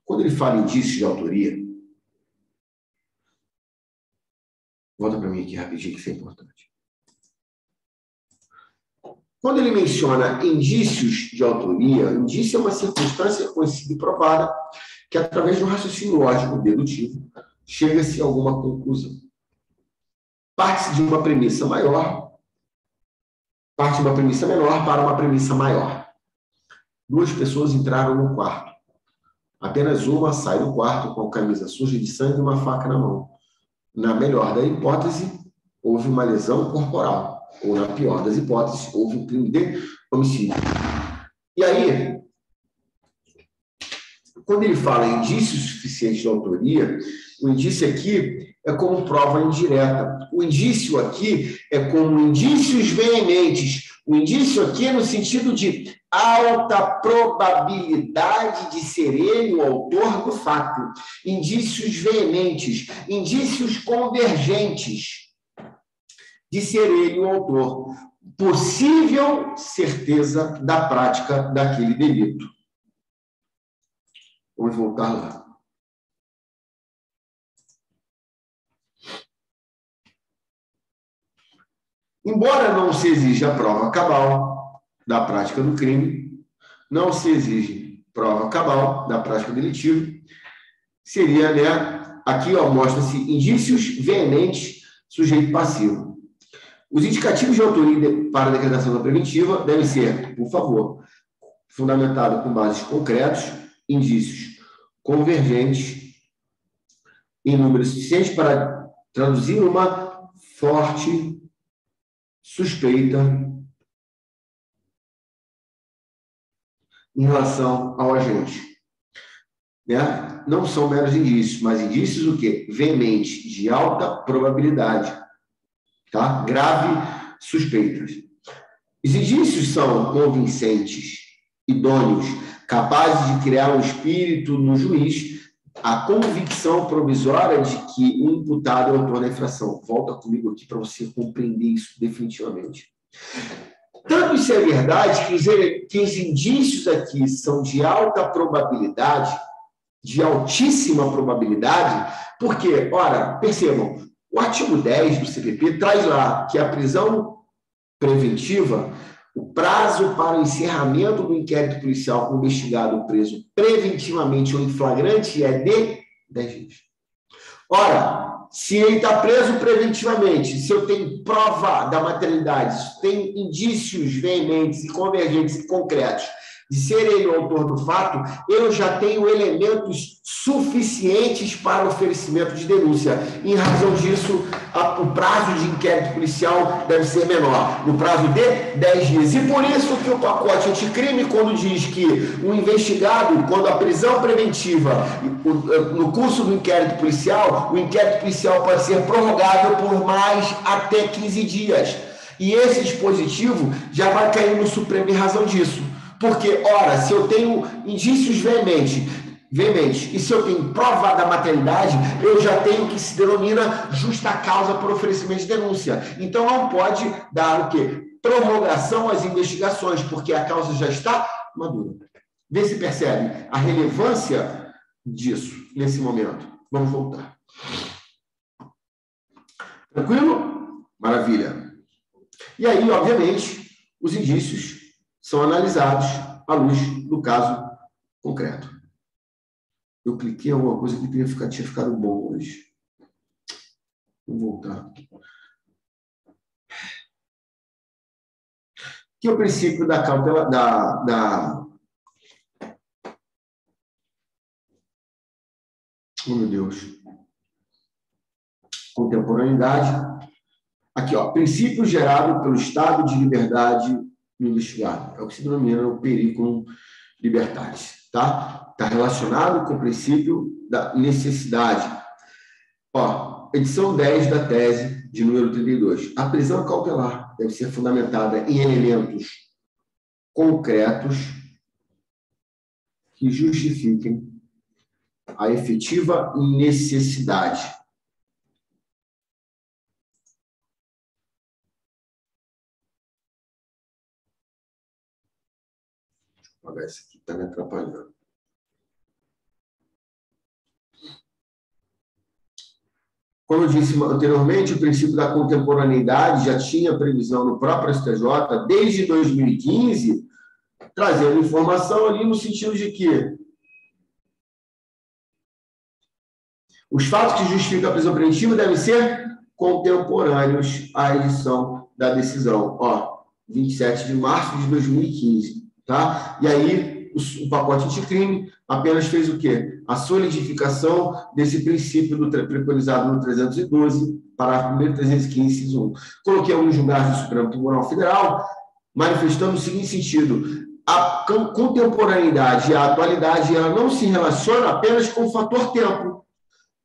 Quando ele fala em indícios de autoria, volta para mim aqui rapidinho, que isso é importante. Quando ele menciona indícios de autoria, indício é uma circunstância conhecida e provada que, através de um raciocínio lógico dedutivo, chega-se a alguma conclusão. Parte-se de uma premissa maior, parte de uma premissa menor para uma premissa maior. Duas pessoas entraram no quarto. Apenas uma sai do quarto com a camisa suja de sangue e uma faca na mão. Na melhor da hipótese, houve uma lesão corporal. Ou, na pior das hipóteses, houve um crime de homicídio. E aí, quando ele fala em indícios suficientes de autoria, o indício aqui é como prova indireta. O indício aqui é como indícios veementes. O indício aqui é no sentido de alta probabilidade de ser ele o autor do fato. Indícios veementes, indícios convergentes de ser ele o autor. Possível certeza da prática daquele delito. Vamos voltar lá. Embora não se exija a prova cabal, da prática do crime, não se exige prova cabal da prática delitiva, seria, né, aqui, ó, mostra-se indícios veementes, sujeito passivo. Os indicativos de autoria para a decretação da preventiva devem ser, por favor, fundamentado com bases concretos, indícios convergentes em número suficiente para traduzir uma forte suspeita em relação ao agente. Né? Não são meros indícios, mas indícios o quê? Veementes, de alta probabilidade. Tá? Grave suspeitas. Os indícios são convincentes, idôneos, capazes de criar um espírito no juiz, a convicção provisória de que o imputado é o autor da infração. Volta comigo aqui para você compreender isso definitivamente. Tanto isso é verdade que os indícios aqui são de alta probabilidade, de altíssima probabilidade, porque, ora, percebam, o artigo 10 do CPP traz lá que a prisão preventiva, o prazo para o encerramento do inquérito policial com o investigado preso preventivamente ou em flagrante é de 10 dias. Ora, se ele está preso preventivamente, se eu tenho prova da materialidade, se tem indícios veementes e convergentes e concretos de ser ele o autor do fato, eu já tenho elementos suficientes para o oferecimento de denúncia. Em razão disso, o prazo de inquérito policial deve ser menor, no prazo de 10 dias. E por isso que o pacote anticrime, quando diz que o investigado, quando a prisão preventiva, no curso do inquérito policial, o inquérito policial pode ser prorrogável por mais até 15 dias. E esse dispositivo já vai cair no Supremo em razão disso. Porque, ora, se eu tenho indícios veementes, e se eu tenho prova da materialidade, eu já tenho o que se denomina justa causa por oferecimento de denúncia. Então, não pode dar o quê? Prorrogação às investigações, porque a causa já está madura. Vê se percebe a relevância disso nesse momento. Vamos voltar. Tranquilo? Maravilha. E aí, obviamente, os indícios são analisados à luz do caso concreto. Eu cliquei em alguma coisa que tinha ficado bom hoje. Vou voltar. Que é o princípio da cautela, Oh, meu Deus. Contemporaneidade. Aqui, ó. Princípio gerado pelo estado de liberdade do investigado. É o que se denomina o periculum libertatis, tá? Está relacionado com o princípio da necessidade. Ó, edição 10 da tese de número 32. A prisão cautelar deve ser fundamentada em elementos concretos que justifiquem a efetiva necessidade. Olha, esse aqui está me atrapalhando. Como eu disse anteriormente, o princípio da contemporaneidade já tinha previsão no próprio STJ desde 2015, trazendo informação ali no sentido de que os fatos que justificam a prisão preventiva devem ser contemporâneos à edição da decisão. Ó, 27 de março de 2015. Tá? E aí, o pacote anticrime apenas fez o quê? A solidificação desse princípio preconizado no 312, parágrafo 1º, 315, inciso 1. Coloquei alguns julgados do Supremo Tribunal Federal, manifestando o seguinte sentido: a contemporaneidade e a atualidade ela não se relaciona apenas com o fator tempo,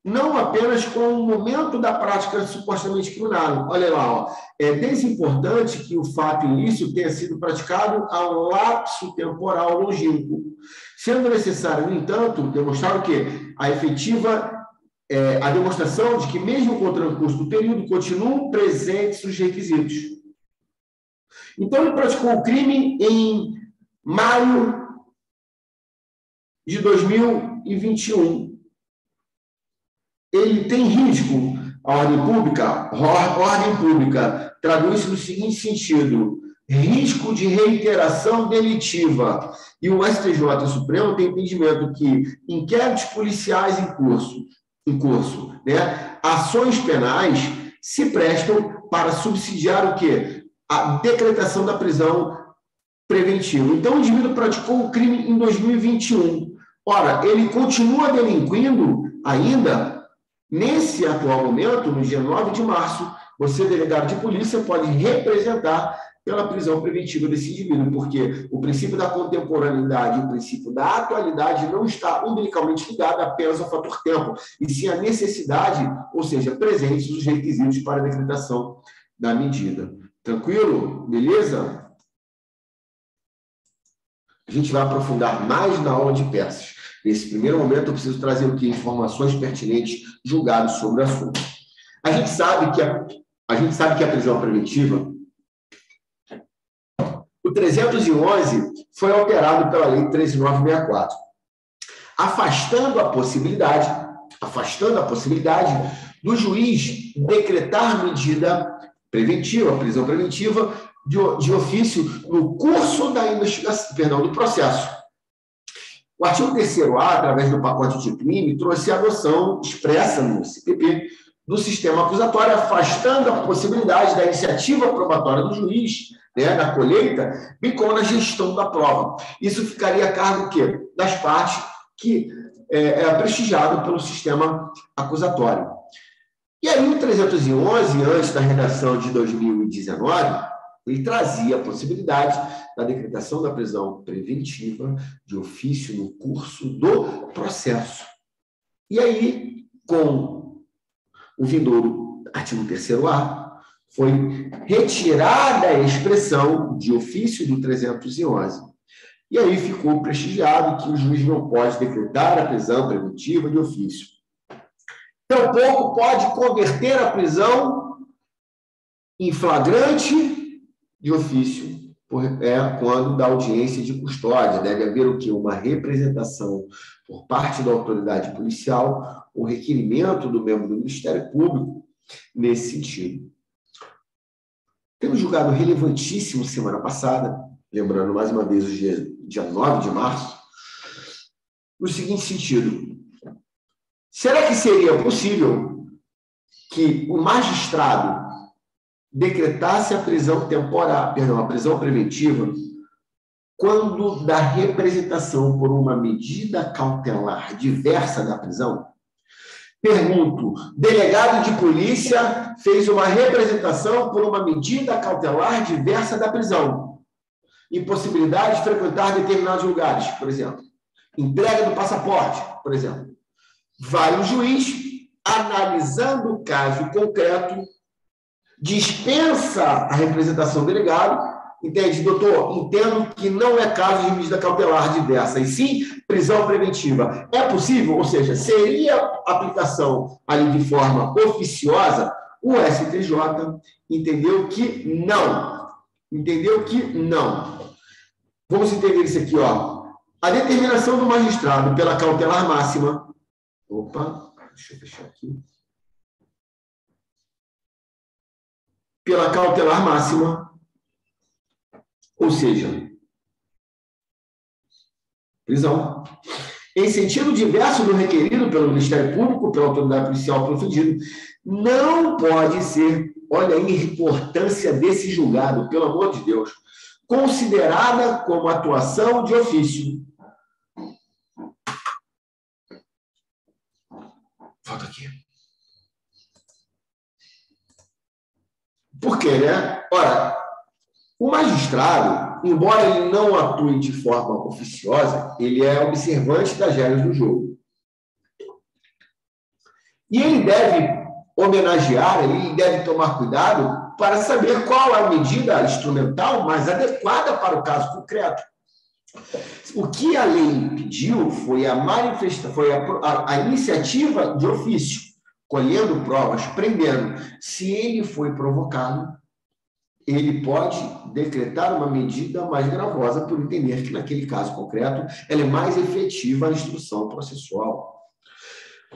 não apenas com o momento da prática supostamente criminal. Olha lá, ó. É desimportante que o fato ilícito tenha sido praticado a um lapso temporal longínquo, sendo necessário, no entanto, demonstrar o quê? A demonstração de que, mesmo com o transcurso do período, continuam presentes os requisitos. Então, ele praticou o crime em maio de 2021. Ele tem risco à ordem pública? Ordem pública traduz-se no seguinte sentido: risco de reiteração delitiva. E o STJ e o Supremo têm entendimento que inquéritos policiais em curso, né, ações penais se prestam para subsidiar o quê? A decretação da prisão preventiva. Então, o indivíduo praticou o crime em 2021. Ora, ele continua delinquindo ainda nesse atual momento, no dia 9 de março, você, delegado de polícia, pode representar pela prisão preventiva desse indivíduo, porque o princípio da contemporaneidade e o princípio da atualidade não está umbilicalmente ligado apenas ao fator tempo, e sim à necessidade, ou seja, presentes os requisitos para a decretação da medida. Tranquilo? Beleza? A gente vai aprofundar mais na aula de peças. Nesse primeiro momento, eu preciso trazer o quê? Informações pertinentes, julgados sobre o assunto. A gente sabe que a prisão preventiva, o 311 foi alterado pela Lei 13.964, afastando a possibilidade do juiz decretar medida preventiva, prisão preventiva, de ofício no curso da investigação, do processo. O artigo 3º-A, através do pacote de crime, trouxe a adoção expressa no CPP do sistema acusatório, afastando a possibilidade da iniciativa probatória do juiz, né, na colheita, bem como na gestão da prova. Isso ficaria a cargo do quê? Das partes que é prestigiado pelo sistema acusatório. E aí o 311, antes da redação de 2019, ele trazia a possibilidade da decretação da prisão preventiva de ofício no curso do processo. E aí, com o vindouro artigo 3º-A, foi retirada a expressão de ofício do 311. E aí ficou prestigiado que o juiz não pode decretar a prisão preventiva de ofício. Tampouco pode converter a prisão em flagrante de ofício, quando da audiência de custódia. Deve haver o quê? Uma representação por parte da autoridade policial, o requerimento do membro do Ministério Público nesse sentido. Temos julgado relevantíssimo semana passada, lembrando mais uma vez o dia 9 de março, no seguinte sentido: será que seria possível que o magistrado decretasse a prisão a prisão preventiva quando da representação por uma medida cautelar diversa da prisão? Pergunto, delegado de polícia fez uma representação por uma medida cautelar diversa da prisão. Impossibilidade de frequentar determinados lugares, por exemplo. Entrega do passaporte, por exemplo. Vai o juiz, analisando o caso concreto, dispensa a representação do delegado. Entende, doutor? Entendo que não é caso de medida cautelar diversa, e sim prisão preventiva. É possível? Ou seja, seria aplicação ali de forma oficiosa? O STJ entendeu que não. Entendeu que não. Vamos entender isso aqui, ó. A determinação do magistrado pela cautelar máxima. Opa, deixa eu fechar aqui. Pela cautelar máxima. Ou seja, prisão, em sentido diverso do requerido pelo Ministério Público, pela autoridade policial proferido, não pode ser, olha a importância desse julgado, pelo amor de Deus, considerada como atuação de ofício. Volta aqui. Por quê, né? Ora, o magistrado, embora ele não atue de forma oficiosa, ele é observante das regras do jogo. E ele deve homenagear, ele deve tomar cuidado para saber qual a medida instrumental mais adequada para o caso concreto. O que a lei pediu foi a iniciativa de ofício, colhendo provas, prendendo. Se ele foi provocado, ele pode decretar uma medida mais gravosa por entender que, naquele caso concreto, ela é mais efetiva a instrução processual.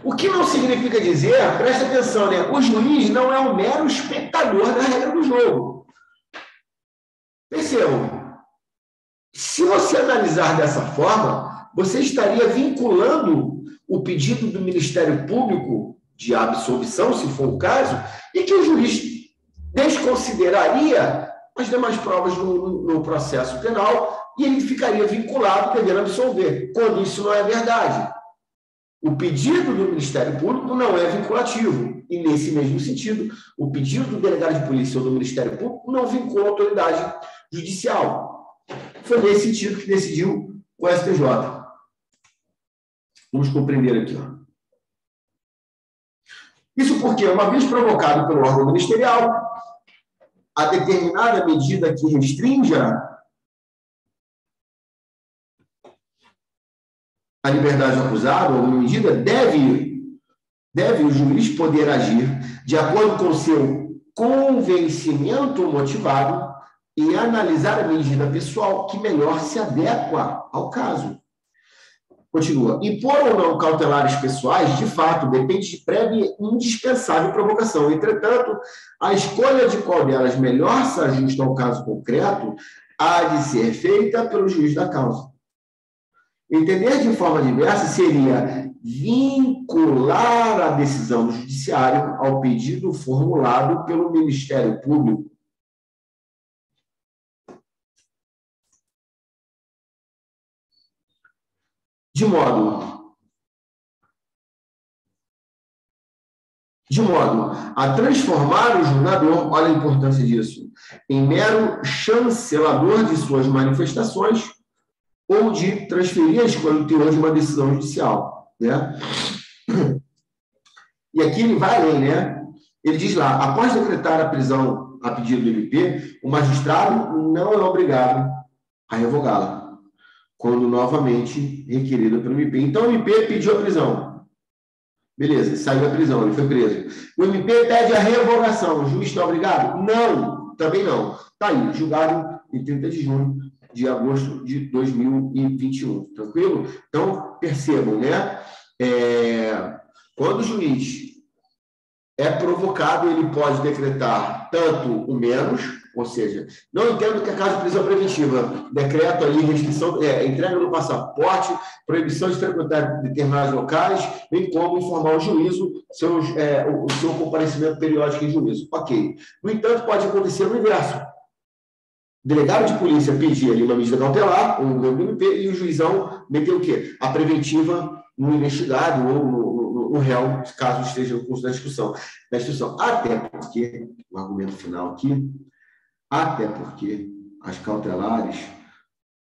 O que não significa dizer, presta atenção, né? O juiz não é um mero espectador da regra do jogo. aconteceu? Se você analisar dessa forma, você estaria vinculando o pedido do Ministério Público de absolvição, se for o caso, e que o juiz desconsideraria as demais provas no processo penal e ele ficaria vinculado, devendo absolver, quando isso não é verdade. O pedido do Ministério Público não é vinculativo. E, nesse mesmo sentido, o pedido do delegado de polícia ou do Ministério Público não vincula a autoridade judicial. Foi nesse sentido que decidiu o STJ. Vamos compreender aqui. Ó. Isso porque, uma vez provocado pelo órgão ministerial, a determinada medida que restrinja a liberdade do acusado, alguma medida, deve o juiz poder agir de acordo com o seu convencimento motivado e analisar a medida pessoal que melhor se adequa ao caso. Continua. Impor ou não cautelares pessoais, de fato, depende de prévia e indispensável provocação. Entretanto, a escolha de qual delas melhor se ajusta ao caso concreto há de ser feita pelo juiz da causa. Entender de forma diversa seria vincular a decisão do judiciário ao pedido formulado pelo Ministério Público. De modo a transformar o julgador, olha a importância disso, em mero chancelador de suas manifestações ou de transferir a escolha do teor de uma decisão judicial. Né? E aqui ele vai além, né? Ele diz lá, após decretar a prisão a pedido do MP, o magistrado não é obrigado a revogá-la, quando novamente requerida pelo MP. Então, o MP pediu a prisão. Beleza, saiu a prisão, ele foi preso. O MP pede a revogação. O juiz está obrigado? Não, também não. Está aí, julgado em 30 de junho de agosto de 2021. Tranquilo? Então, percebam, né? Quando o juiz é provocado, ele pode decretar tanto o menos, ou seja, não entendo que é caso de prisão preventiva, decreto ali, restrição, entrega do passaporte, proibição de frequentar determinados locais, bem como informar o juízo o seu comparecimento periódico em juízo. Ok. No entanto, pode acontecer o inverso. O delegado de polícia pedir ali uma medida cautelar, o MP, e o juizão meter o quê? A preventiva no investigado ou no réu, caso esteja no curso da instrução. Até porque, o argumento final aqui, até porque as cautelares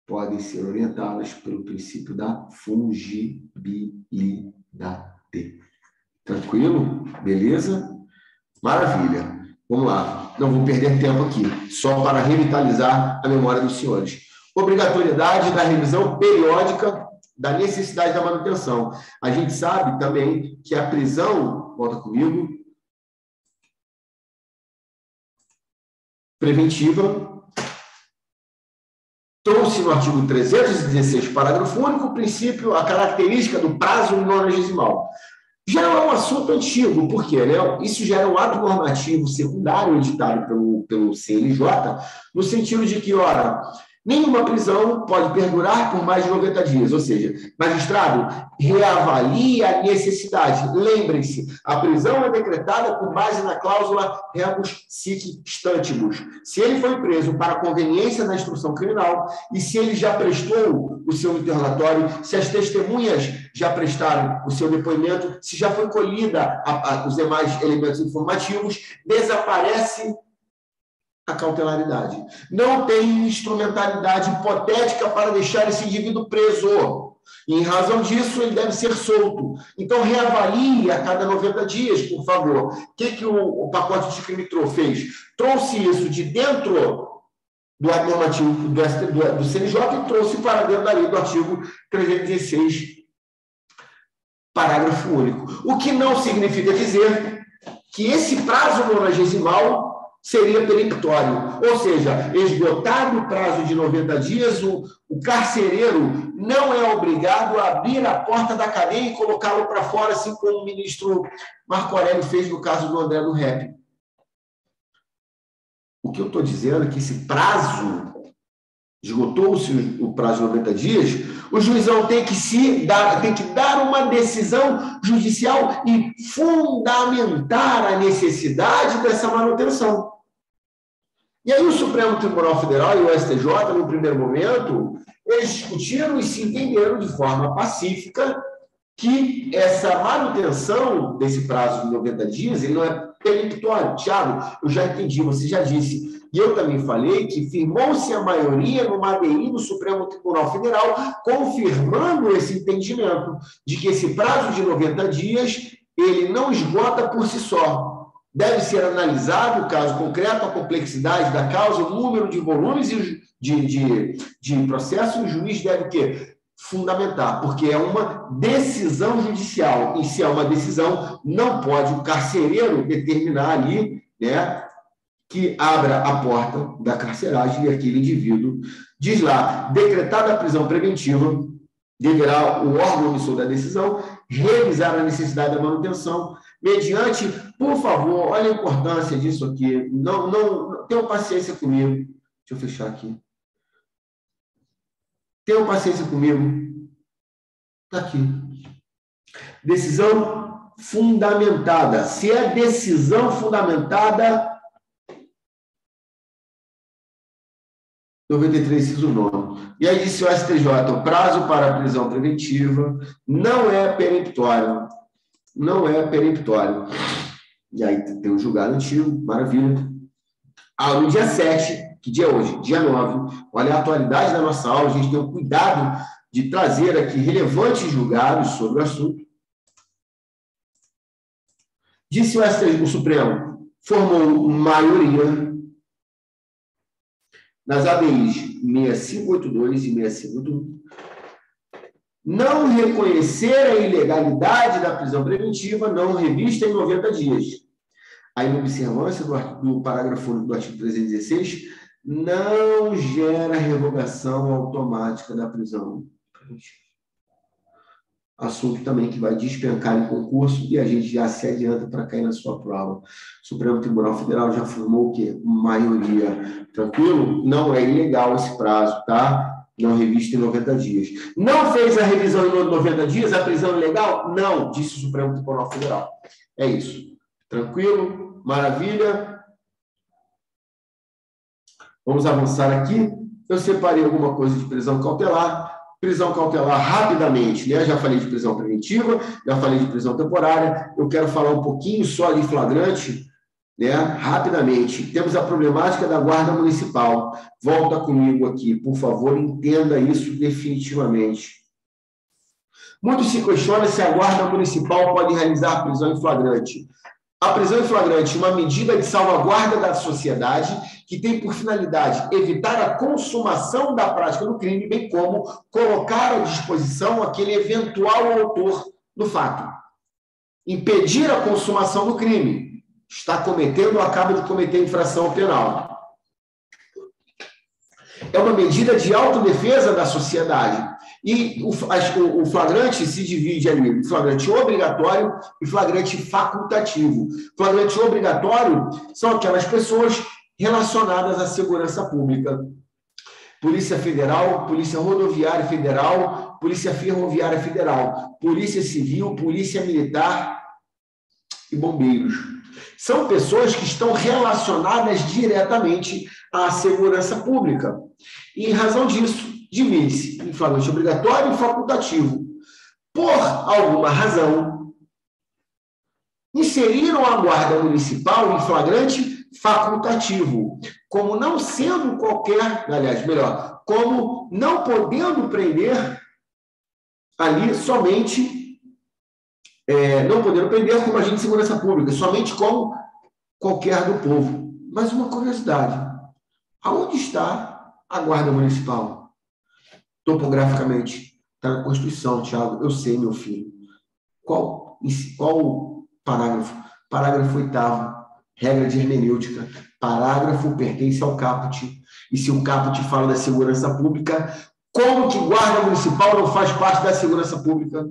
podem ser orientadas pelo princípio da fungibilidade. Tranquilo? Beleza? Maravilha. Vamos lá. Não vou perder tempo aqui, só para revitalizar a memória dos senhores. Obrigatoriedade da revisão periódica da necessidade da manutenção. A gente sabe também que a prisão, volta comigo, preventiva, trouxe no artigo 316, parágrafo único, o princípio, a característica do prazo nonagesimal. Já é um assunto antigo, por quê? Né? Isso já era um ato normativo secundário editado pelo CNJ, no sentido de que, ora, nenhuma prisão pode perdurar por mais de 90 dias, ou seja, magistrado, reavalie a necessidade. Lembrem-se, a prisão é decretada com base na cláusula rebus sic stantibus. Se ele foi preso para conveniência da instrução criminal e se ele já prestou o seu interrogatório, se as testemunhas já prestaram o seu depoimento, se já foi colhida os demais elementos informativos, desaparece a cautelaridade. Não tem instrumentalidade hipotética para deixar esse indivíduo preso. E, em razão disso, ele deve ser solto. Então, reavalie a cada 90 dias, por favor. O que o pacote de crime fez? Trouxe isso de dentro do ato normativo do CNJ e trouxe para dentro da lei do artigo 316, parágrafo único. O que não significa dizer que esse prazo nonagesimal seria peremptório, ou seja, esgotado o prazo de 90 dias, o carcereiro não é obrigado a abrir a porta da cadeia e colocá-lo para fora, assim como o ministro Marco Aurélio fez no caso do André do Rep. O que eu estou dizendo é que esse prazo esgotou-se o prazo de 90 dias, o juizão tem que dar uma decisão judicial e fundamentar a necessidade dessa manutenção. E aí o Supremo Tribunal Federal e o STJ, no primeiro momento, eles discutiram e se entenderam de forma pacífica que essa manutenção desse prazo de 90 dias, ele não é peremptório. Tiago, eu já entendi, você já disse. E eu também falei que firmou-se a maioria no ADI do Supremo Tribunal Federal, confirmando esse entendimento de que esse prazo de 90 dias, ele não esgota por si só. Deve ser analisado o caso concreto, a complexidade da causa, o número de volumes de processo, e o juiz deve o quê? Fundamentar, porque é uma decisão judicial. E se é uma decisão, não pode o carcereiro determinar ali, né, que abra a porta da carceragem e aquele indivíduo. Diz lá, decretada a prisão preventiva, deverá o órgão emissor da decisão revisar a necessidade da manutenção, mediante, por favor, olha a importância disso aqui, não tenham paciência comigo, deixa eu fechar aqui. Tenham paciência comigo. Está aqui. Decisão fundamentada. Se é decisão fundamentada, 93, inciso 9. E aí disse o STJ, o prazo para a prisão preventiva não é peremptório. Não é peremptório. E aí tem um julgado antigo, maravilha. No dia 7, que dia é hoje? Dia 9. Olha a atualidade da nossa aula, a gente tem o cuidado de trazer aqui relevantes julgados sobre o assunto. Disse o Supremo, formou maioria nas ADIs 6582 e 6581, não reconhecer a ilegalidade da prisão preventiva não revista em 90 dias. A inobservância do parágrafo único do artigo 316 não gera revogação automática da prisão preventiva. Assunto também que vai despencar em concurso e a gente já se adianta para cair na sua prova. O Supremo Tribunal Federal já formou o quê? Maioria. Tranquilo? Não é ilegal esse prazo, tá? Não revista em 90 dias. Não fez a revisão em 90 dias, a prisão é ilegal? Não, disse o Supremo Tribunal Federal. É isso. Tranquilo? Maravilha? Vamos avançar aqui. Eu separei alguma coisa de prisão cautelar. Prisão cautelar rapidamente, né? Já falei de prisão preventiva, já falei de prisão temporária. Eu quero falar um pouquinho só de flagrante, né? Rapidamente. Temos a problemática da Guarda Municipal. Volta comigo aqui, por favor, entenda isso definitivamente. Muito se questiona se a Guarda Municipal pode realizar prisão em flagrante. A prisão em flagrante é uma medida de salvaguarda da sociedade que tem por finalidade evitar a consumação da prática do crime, bem como colocar à disposição aquele eventual autor do fato. Impedir a consumação do crime. Está cometendo ou acaba de cometer infração penal. É uma medida de autodefesa da sociedade. E o flagrante se divide ali em flagrante obrigatório e flagrante facultativo. Flagrante obrigatório são aquelas pessoas relacionadas à segurança pública. Polícia Federal, Polícia Rodoviária Federal, Polícia Ferroviária Federal, Polícia Civil, Polícia Militar e Bombeiros. São pessoas que estão relacionadas diretamente à segurança pública. E, em razão disso, divide-se em flagrante obrigatório e facultativo. Por alguma razão, inseriram a Guarda Municipal em flagrante facultativo, como não sendo qualquer, aliás, melhor, como não podendo prender ali somente, não podendo prender como agente de segurança pública, somente como qualquer do povo. Mas uma curiosidade, aonde está a Guarda Municipal? Topograficamente, está na Constituição, Tiago, eu sei, meu filho. Qual parágrafo? Parágrafo 8º. Regra de hermenêutica, parágrafo pertence ao caput. E se o caput fala da segurança pública, como que Guarda Municipal não faz parte da segurança pública?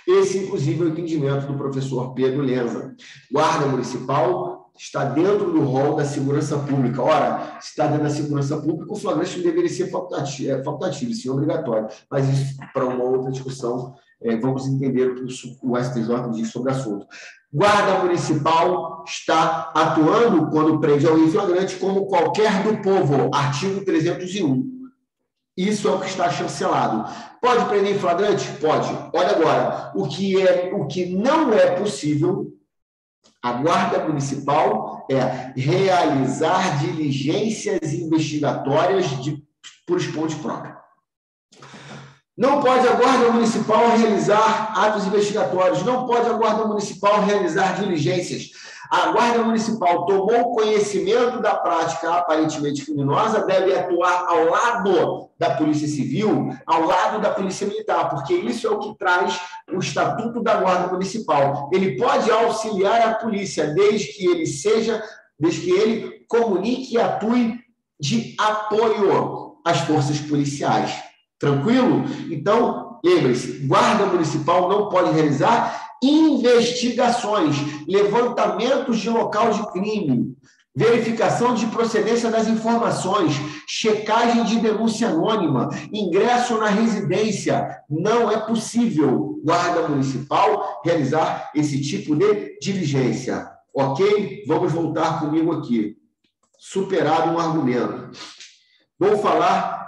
Esse, inclusive, é o entendimento do professor Pedro Lenza. Guarda Municipal está dentro do rol da segurança pública. Ora, se está dentro da segurança pública, o flagrante não deveria ser facultativo, sim obrigatório. Mas isso, para uma outra discussão, vamos entender o que o STJ diz sobre o assunto. Guarda municipal está atuando quando prende alguém em flagrante como qualquer do povo, artigo 301. Isso é o que está chancelado. Pode prender em flagrante? Pode. Olha agora, o que não é possível, a Guarda Municipal é realizar diligências investigatórias por esponte próprio. Não pode a Guarda Municipal realizar atos investigatórios, não pode a Guarda Municipal realizar diligências. A Guarda Municipal tomou conhecimento da prática aparentemente criminosa, deve atuar ao lado da Polícia Civil, ao lado da Polícia Militar, porque isso é o que traz o Estatuto da Guarda Municipal. Ele pode auxiliar a polícia, desde que ele comunique e atue de apoio às forças policiais. Tranquilo? Então, lembre-se, Guarda Municipal não pode realizar investigações, levantamentos de local de crime, verificação de procedência das informações, checagem de denúncia anônima, ingresso na residência. Não é possível, Guarda Municipal, realizar esse tipo de diligência. Ok? Vamos voltar comigo aqui. Superado um argumento. Vou falar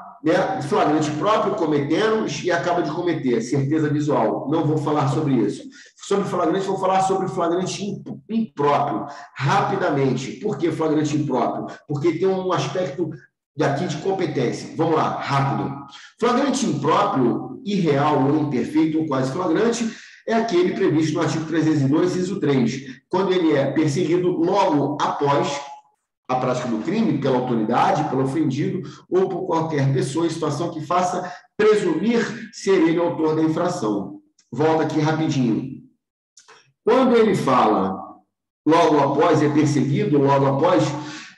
flagrante próprio, cometendo e acaba de cometer, certeza visual. Não vou falar sobre isso. Sobre flagrante, vou falar sobre flagrante impróprio, rapidamente. Por que flagrante impróprio? Porque tem um aspecto daqui de competência. Vamos lá, rápido. Flagrante impróprio, irreal ou imperfeito ou quase flagrante, é aquele previsto no artigo 302, inciso 3, quando ele é perseguido logo após a prática do crime, pela autoridade, pelo ofendido, ou por qualquer pessoa em situação que faça presumir ser ele o autor da infração. Volta aqui rapidinho. Quando ele fala logo após, é perseguido, logo após,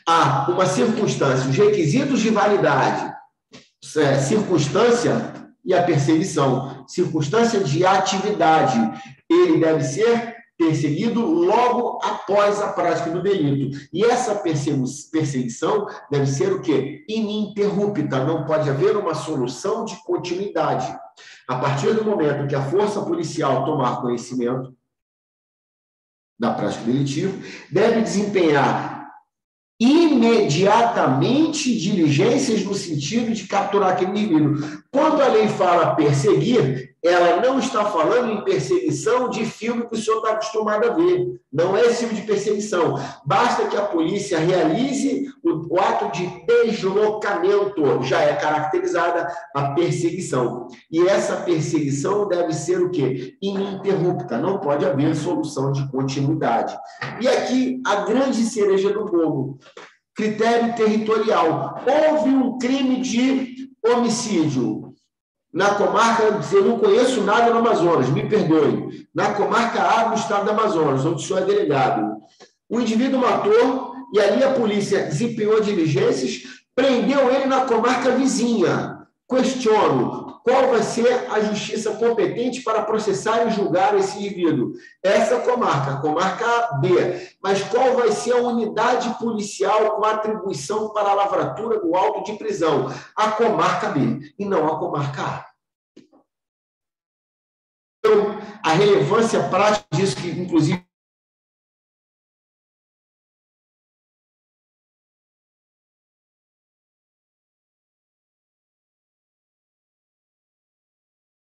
há uma circunstância, os requisitos de validade, circunstância e a perseguição, circunstância de atividade, ele deve ser perseguido logo após a prática do delito. E essa perseguição deve ser o quê? Ininterrupta, não pode haver uma solução de continuidade. A partir do momento que a força policial tomar conhecimento da prática delitiva, deve desempenhar imediatamente diligências no sentido de capturar aquele indivíduo. Quando a lei fala perseguir, ela não está falando em perseguição de filme que o senhor está acostumado a ver. Não é esse tipo de perseguição. Basta que a polícia realize o ato de deslocamento. Já é caracterizada a perseguição. E essa perseguição deve ser o quê? Ininterrupta. Não pode haver solução de continuidade. E aqui, a grande cereja do bolo. Critério territorial. Houve um crime de homicídio na comarca, eu não conheço nada no Amazonas, me perdoe, na comarca A do estado do Amazonas, onde o senhor é delegado. O indivíduo matou e ali a polícia desempenhou diligências, prendeu ele na comarca vizinha. Questiono, qual vai ser a justiça competente para processar e julgar esse indivíduo? Essa comarca, a comarca B. Mas qual vai ser a unidade policial com atribuição para a lavratura do auto de prisão? A comarca B, e não a comarca A. Então, a relevância prática disso, que inclusive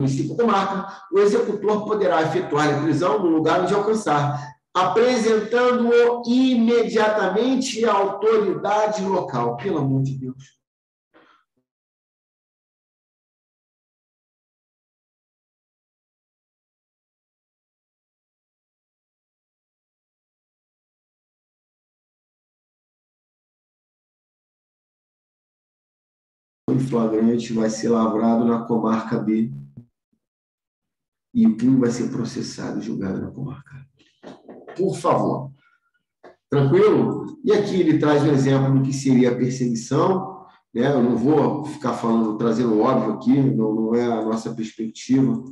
município comarca, o executor poderá efetuar a prisão no lugar onde alcançar, apresentando-o imediatamente à autoridade local. Pelo amor de Deus. O flagrante vai ser lavrado na comarca B e o crime vai ser processado e julgado na comarca A. Por favor. Tranquilo? E aqui ele traz um exemplo do que seria a perseguição, né? Eu não vou ficar falando, trazendo óbvio aqui, não é a nossa perspectiva,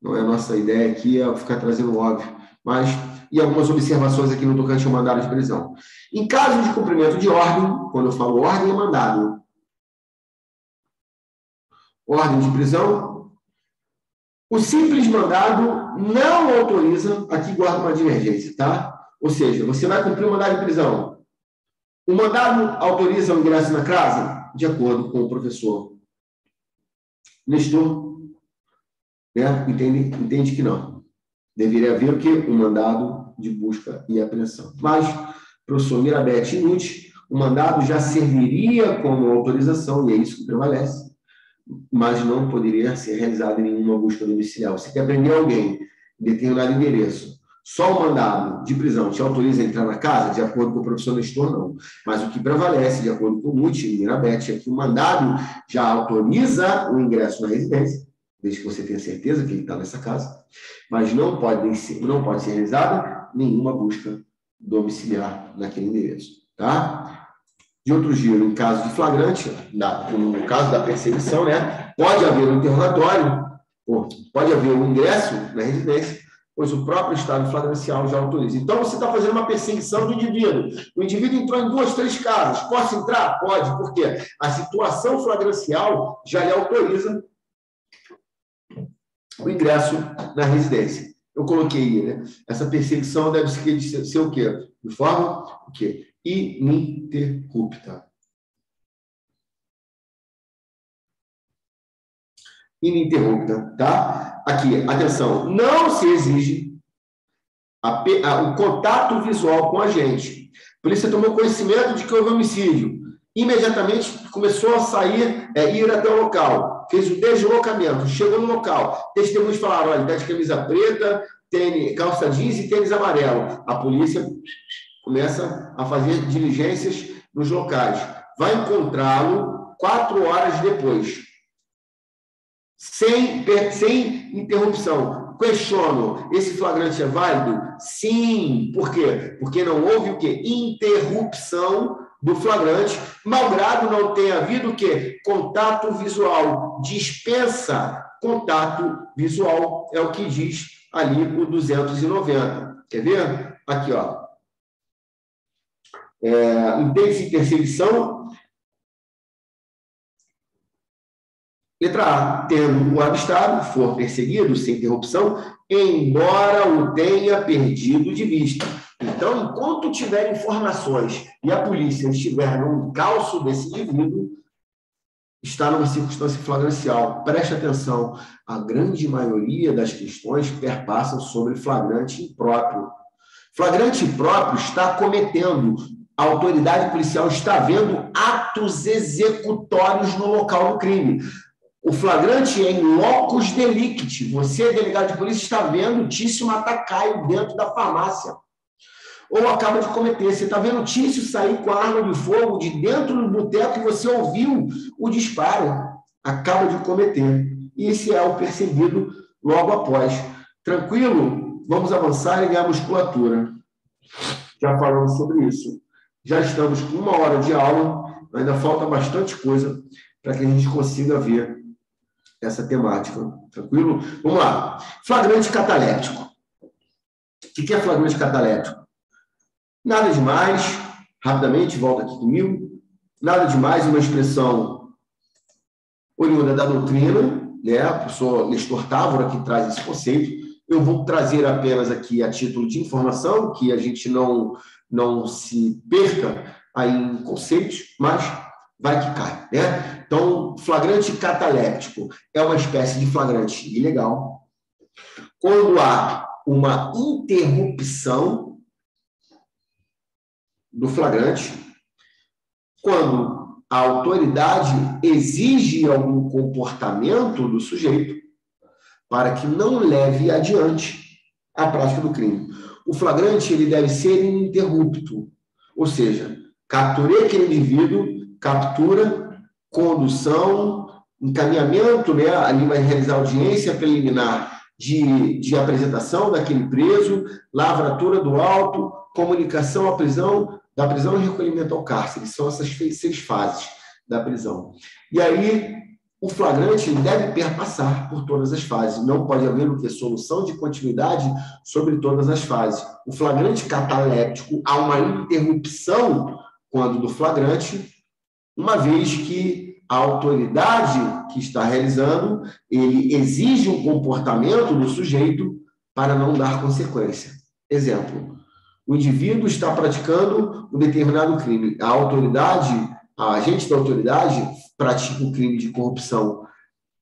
não é a nossa ideia aqui, é ficar trazendo óbvio. Mas, e algumas observações aqui no tocante ao mandado de prisão. Em caso de cumprimento de ordem, quando eu falo ordem, é mandado. Ordem de prisão. O simples mandado não autoriza, aqui guarda uma divergência, tá? Ou seja, você vai cumprir o mandado de prisão. O mandado autoriza o ingresso na casa? De acordo com o professor Nestor, né? Entende que não. Deveria haver o quê? Um mandado de busca e apreensão. Mas, professor Mirabete Inútil, o mandado já serviria como autorização, e é isso que prevalece, mas não poderia ser realizado em nenhuma busca domiciliar. Você quer prender alguém em determinado endereço, só o mandado de prisão te autoriza a entrar na casa? De acordo com o professor Nestor, não. Mas o que prevalece, de acordo com o Muti e Mirabete, é que o mandado já autoriza o ingresso na residência, desde que você tenha certeza que ele está nessa casa, mas não pode ser realizada nenhuma busca domiciliar naquele endereço. Tá? De outro giro, em caso de flagrante, no caso da perseguição, né, pode haver um interrogatório, pode haver um ingresso na residência, pois o próprio estado flagrancial já autoriza. Então, você está fazendo uma perseguição do indivíduo. O indivíduo entrou em 2, 3 casas. Posso entrar? Pode. Por quê? A situação flagrancial já lhe autoriza o ingresso na residência. Eu coloquei, né? Essa perseguição deve ser o quê? De forma o quê? Ininterrupta. Ininterrupta, tá? Aqui, atenção, não se exige o contato visual com a agente. A polícia tomou conhecimento de que houve homicídio. Imediatamente começou a sair, ir até o local. Fez o deslocamento, chegou no local. Testemunhos falaram, olha, está de camisa preta, calça jeans e tênis amarelo. A polícia começa a fazer diligências nos locais. Vai encontrá-lo 4 horas depois. Sem interrupção. Questiono, esse flagrante é válido? Sim. Por quê? Porque não houve o quê? Interrupção do flagrante, malgrado não tenha havido o quê? Contato visual. Dispensa contato visual, é o que diz ali o 290. Quer ver? Aqui, ó. Entende-se perseguição? Letra A, tendo o avistado, for perseguido sem interrupção, embora o tenha perdido de vista. Então, enquanto tiver informações e a polícia estiver no encalço desse indivíduo, está numa circunstância flagrancial. Preste atenção, a grande maioria das questões perpassam sobre flagrante impróprio. Flagrante impróprio está cometendo, a autoridade policial está vendo atos executórios no local do crime. O flagrante é em locus delicti. Você, delegado de polícia, está vendo o Tício matar Caio dentro da farmácia. Ou acaba de cometer. Você está vendo o Tício sair com a arma de fogo de dentro do boteco e você ouviu o disparo. Acaba de cometer. E esse é o perseguido logo após. Tranquilo? Vamos avançar e ganhar musculatura. Já falamos sobre isso. Já estamos com 1 hora de aula. Ainda falta bastante coisa para que a gente consiga ver essa temática. Tranquilo? Vamos lá. Flagrante cataléptico. O que é flagrante cataléptico? Nada demais. Rapidamente, volta aqui comigo. Nada demais, uma expressão oriunda da doutrina, né? O professor Nestor Távora que traz esse conceito. Eu vou trazer apenas aqui a título de informação, que a gente não se perca aí em conceitos, mas vai que cai, né? Então, flagrante cataléptico é uma espécie de flagrante ilegal. Quando há uma interrupção do flagrante, quando a autoridade exige algum comportamento do sujeito para que não leve adiante a prática do crime. O flagrante ele deve ser ininterrupto, ou seja, capturei aquele indivíduo, captura, condução, encaminhamento, né? Ali vai realizar audiência preliminar de apresentação daquele preso, lavratura do auto, comunicação à prisão, da prisão e recolhimento ao cárcere. São essas 6 fases da prisão. E aí, o flagrante deve perpassar por todas as fases. Não pode haver o que? Solução de continuidade sobre todas as fases. O flagrante cataléptico, há uma interrupção quando do flagrante, uma vez que a autoridade que está realizando, ele exige um comportamento do sujeito para não dar consequência. Exemplo, o indivíduo está praticando um determinado crime. A autoridade, a agente da autoridade pratica um crime de corrupção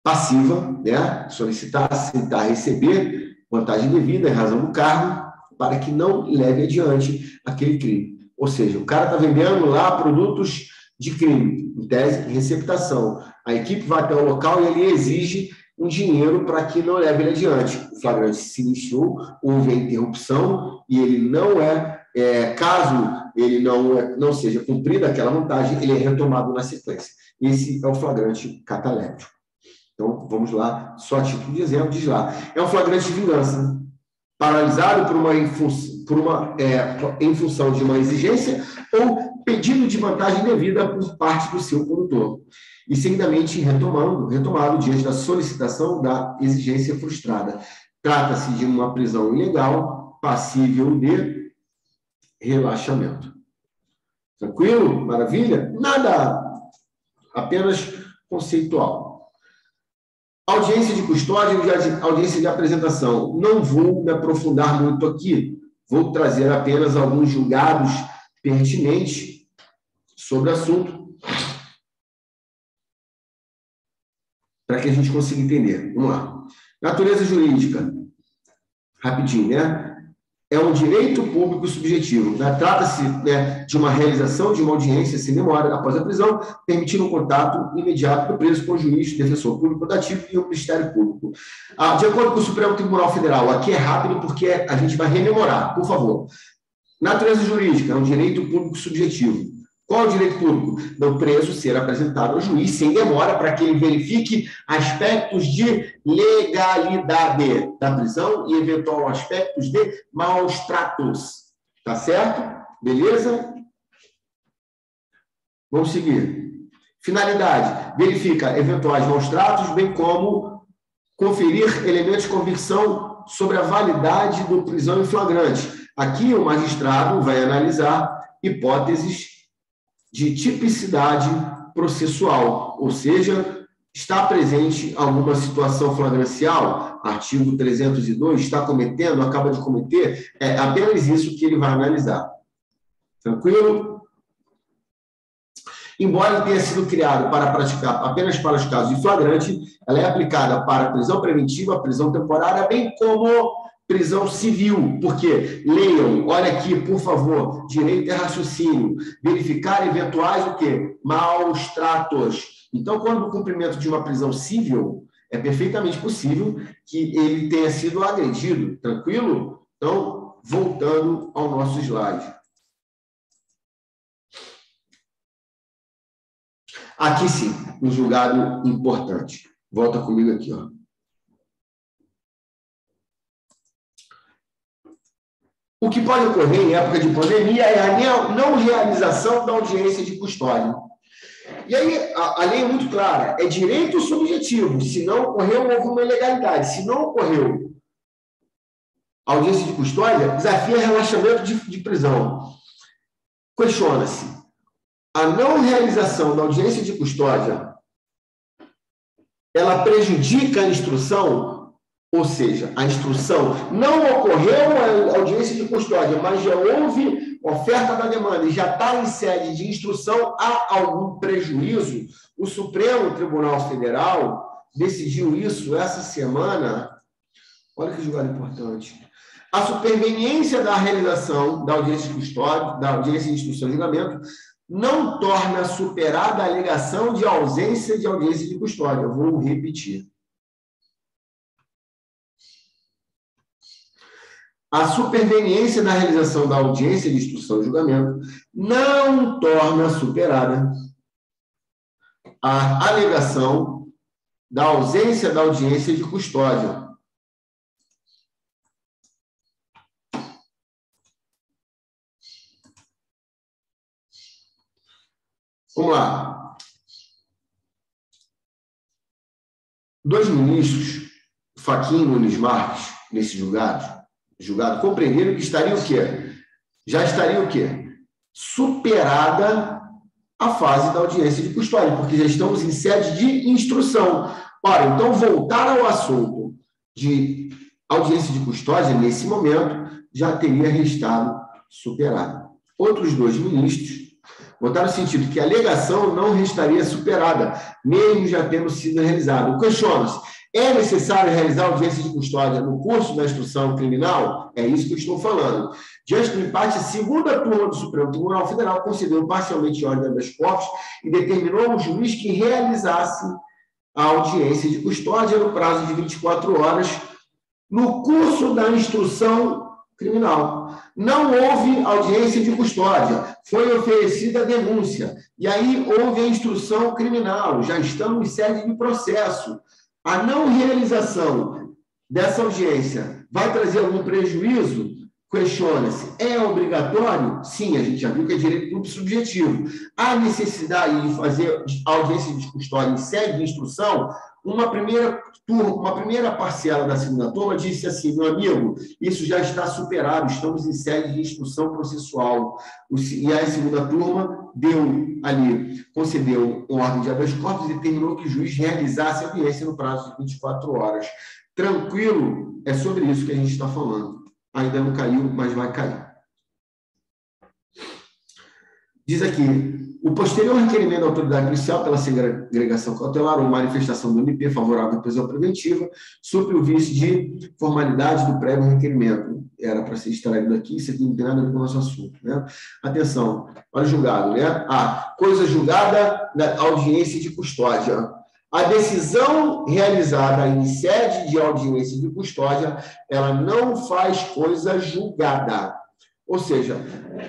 passiva, né? Solicitar, aceitar, receber vantagem devida em razão do cargo para que não leve adiante aquele crime. Ou seja, o cara está vendendo lá produtos de crime, em tese, em receptação. A equipe vai até o local e ele exige um dinheiro para que não leve ele adiante. O flagrante se iniciou, houve a interrupção e ele não caso ele não seja cumprida aquela vantagem, ele é retomado na sequência. Esse é o flagrante cataléptico. Então, vamos lá, só a título de exemplo, diz lá. É um flagrante de vingança, paralisado em função de uma exigência ou pedido de vantagem devida por parte do seu condutor, e seguidamente retomado diante da solicitação da exigência frustrada. Trata-se de uma prisão ilegal, passível de relaxamento. Tranquilo? Maravilha? Nada, apenas conceitual. Audiência de custódia e audiência de apresentação. Não vou me aprofundar muito aqui. Vou trazer apenas alguns julgados pertinentes sobre o assunto para que a gente consiga entender. Vamos lá. Natureza jurídica. Rapidinho, né? É um direito público subjetivo. Né? Trata-se, né, de uma realização de uma audiência sem demora após a prisão, permitindo um contato imediato do preso com o juiz, defensor público dativo e o Ministério Público. De acordo com o Supremo Tribunal Federal, aqui é rápido porque a gente vai rememorar, por favor. Natureza jurídica é um direito público subjetivo. Qual é o direito público? Do preso ser apresentado ao juiz sem demora para que ele verifique aspectos de legalidade da prisão e eventual aspectos de maus tratos. Tá certo? Beleza? Vamos seguir. Finalidade. Verifica eventuais maus tratos, bem como conferir elementos de convicção sobre a validade do prisão em flagrante. Aqui o magistrado vai analisar hipóteses de tipicidade processual, ou seja, está presente alguma situação flagrancial, artigo 302, está cometendo, acaba de cometer, é apenas isso que ele vai analisar. Tranquilo? Embora ele tenha sido criado para praticar apenas para os casos de flagrante, ela é aplicada para prisão preventiva, prisão temporária, bem como prisão civil, porque, leiam, olha aqui, por favor, direito e raciocínio, verificar eventuais o quê? Maus tratos. Então, quando o cumprimento de uma prisão civil, é perfeitamente possível que ele tenha sido agredido, tranquilo? Então, voltando ao nosso slide. Aqui sim, um julgado importante. Volta comigo aqui, ó. O que pode ocorrer em época de pandemia é a não realização da audiência de custódia. E aí, a lei é muito clara, é direito subjetivo. Se não ocorreu, houve uma ilegalidade. Se não ocorreu a audiência de custódia, desafia relaxamento de prisão. Questiona-se, a não realização da audiência de custódia, ela prejudica a instrução? Ou seja, a instrução não ocorreu a audiência de custódia, mas já houve oferta da demanda e já está em sede de instrução, há algum prejuízo? O Supremo Tribunal Federal decidiu isso essa semana. Olha que julgado importante. A superveniência da realização da audiência de custódia, da audiência de instrução e julgamento, não torna superada a alegação de ausência de audiência de custódia. Eu vou repetir. A superveniência da realização da audiência de instrução e julgamento não torna superada a alegação da ausência da audiência de custódia. Vamos lá. Dois ministros, Fachin e Nunes Marques, nesse julgado, compreenderam que estaria o quê? Já estaria o quê? Superada a fase da audiência de custódia, porque já estamos em sede de instrução. Ora, então, voltar ao assunto de audiência de custódia, nesse momento, já teria restado superada. Outros dois ministros votaram no sentido que a alegação não restaria superada, mesmo já tendo sido realizada. Questiona-se, é necessário realizar audiência de custódia no curso da instrução criminal? É isso que eu estou falando. Diante do empate, a segunda turma do Supremo Tribunal Federal concedeu parcialmente ordem de habeas corpus e determinou ao juiz que realizasse a audiência de custódia no prazo de 24 horas no curso da instrução criminal. Não houve audiência de custódia, foi oferecida a denúncia, e aí houve a instrução criminal, já estamos em sede de processo. A não realização dessa audiência vai trazer algum prejuízo? Questiona-se, é obrigatório? Sim, a gente já viu que é direito duplo subjetivo. Há necessidade de fazer audiência de custódia em sede de instrução? Uma primeira parcela da segunda turma disse assim, meu amigo, isso já está superado, estamos em sede de instrução processual. E a segunda turma concedeu ordem de habeas corpus e determinou que o juiz realizasse a audiência no prazo de 24 horas. Tranquilo? É sobre isso que a gente está falando. Ainda não caiu, mas vai cair. Diz aqui, o posterior requerimento da autoridade policial pela segregação cautelar ou manifestação do MP favorável à prisão preventiva supre o vício de formalidade do prévio requerimento. Era para ser extraído aqui, isso aqui não tem nada a ver com o nosso assunto, né? Atenção, olha o julgado, né? Coisa julgada na audiência de custódia. A decisão realizada em sede de audiência de custódia, ela não faz coisa julgada. Ou seja,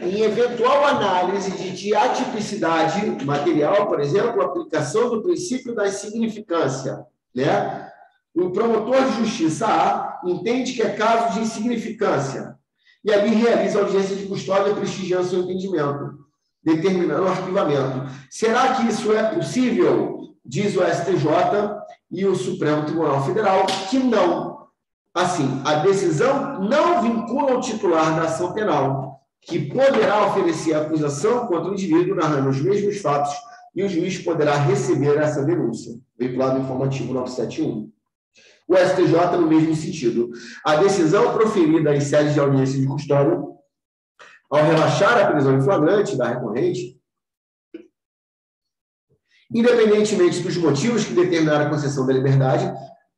em eventual análise de atipicidade material, por exemplo, a aplicação do princípio da insignificância, né? O promotor de justiça A entende que é caso de insignificância e ali realiza a audiência de custódia prestigiando seu entendimento, determinando o arquivamento. Será que isso é possível? Diz o STJ e o Supremo Tribunal Federal que não. Assim, a decisão não vincula o titular da ação penal, que poderá oferecer acusação contra o indivíduo narrando os mesmos fatos e o juiz poderá receber essa denúncia, veiculado no informativo 971. O STJ, no mesmo sentido, a decisão proferida em sede de audiência de custódia, ao relaxar a prisão em flagrante da recorrente, independentemente dos motivos que determinaram a concessão da liberdade,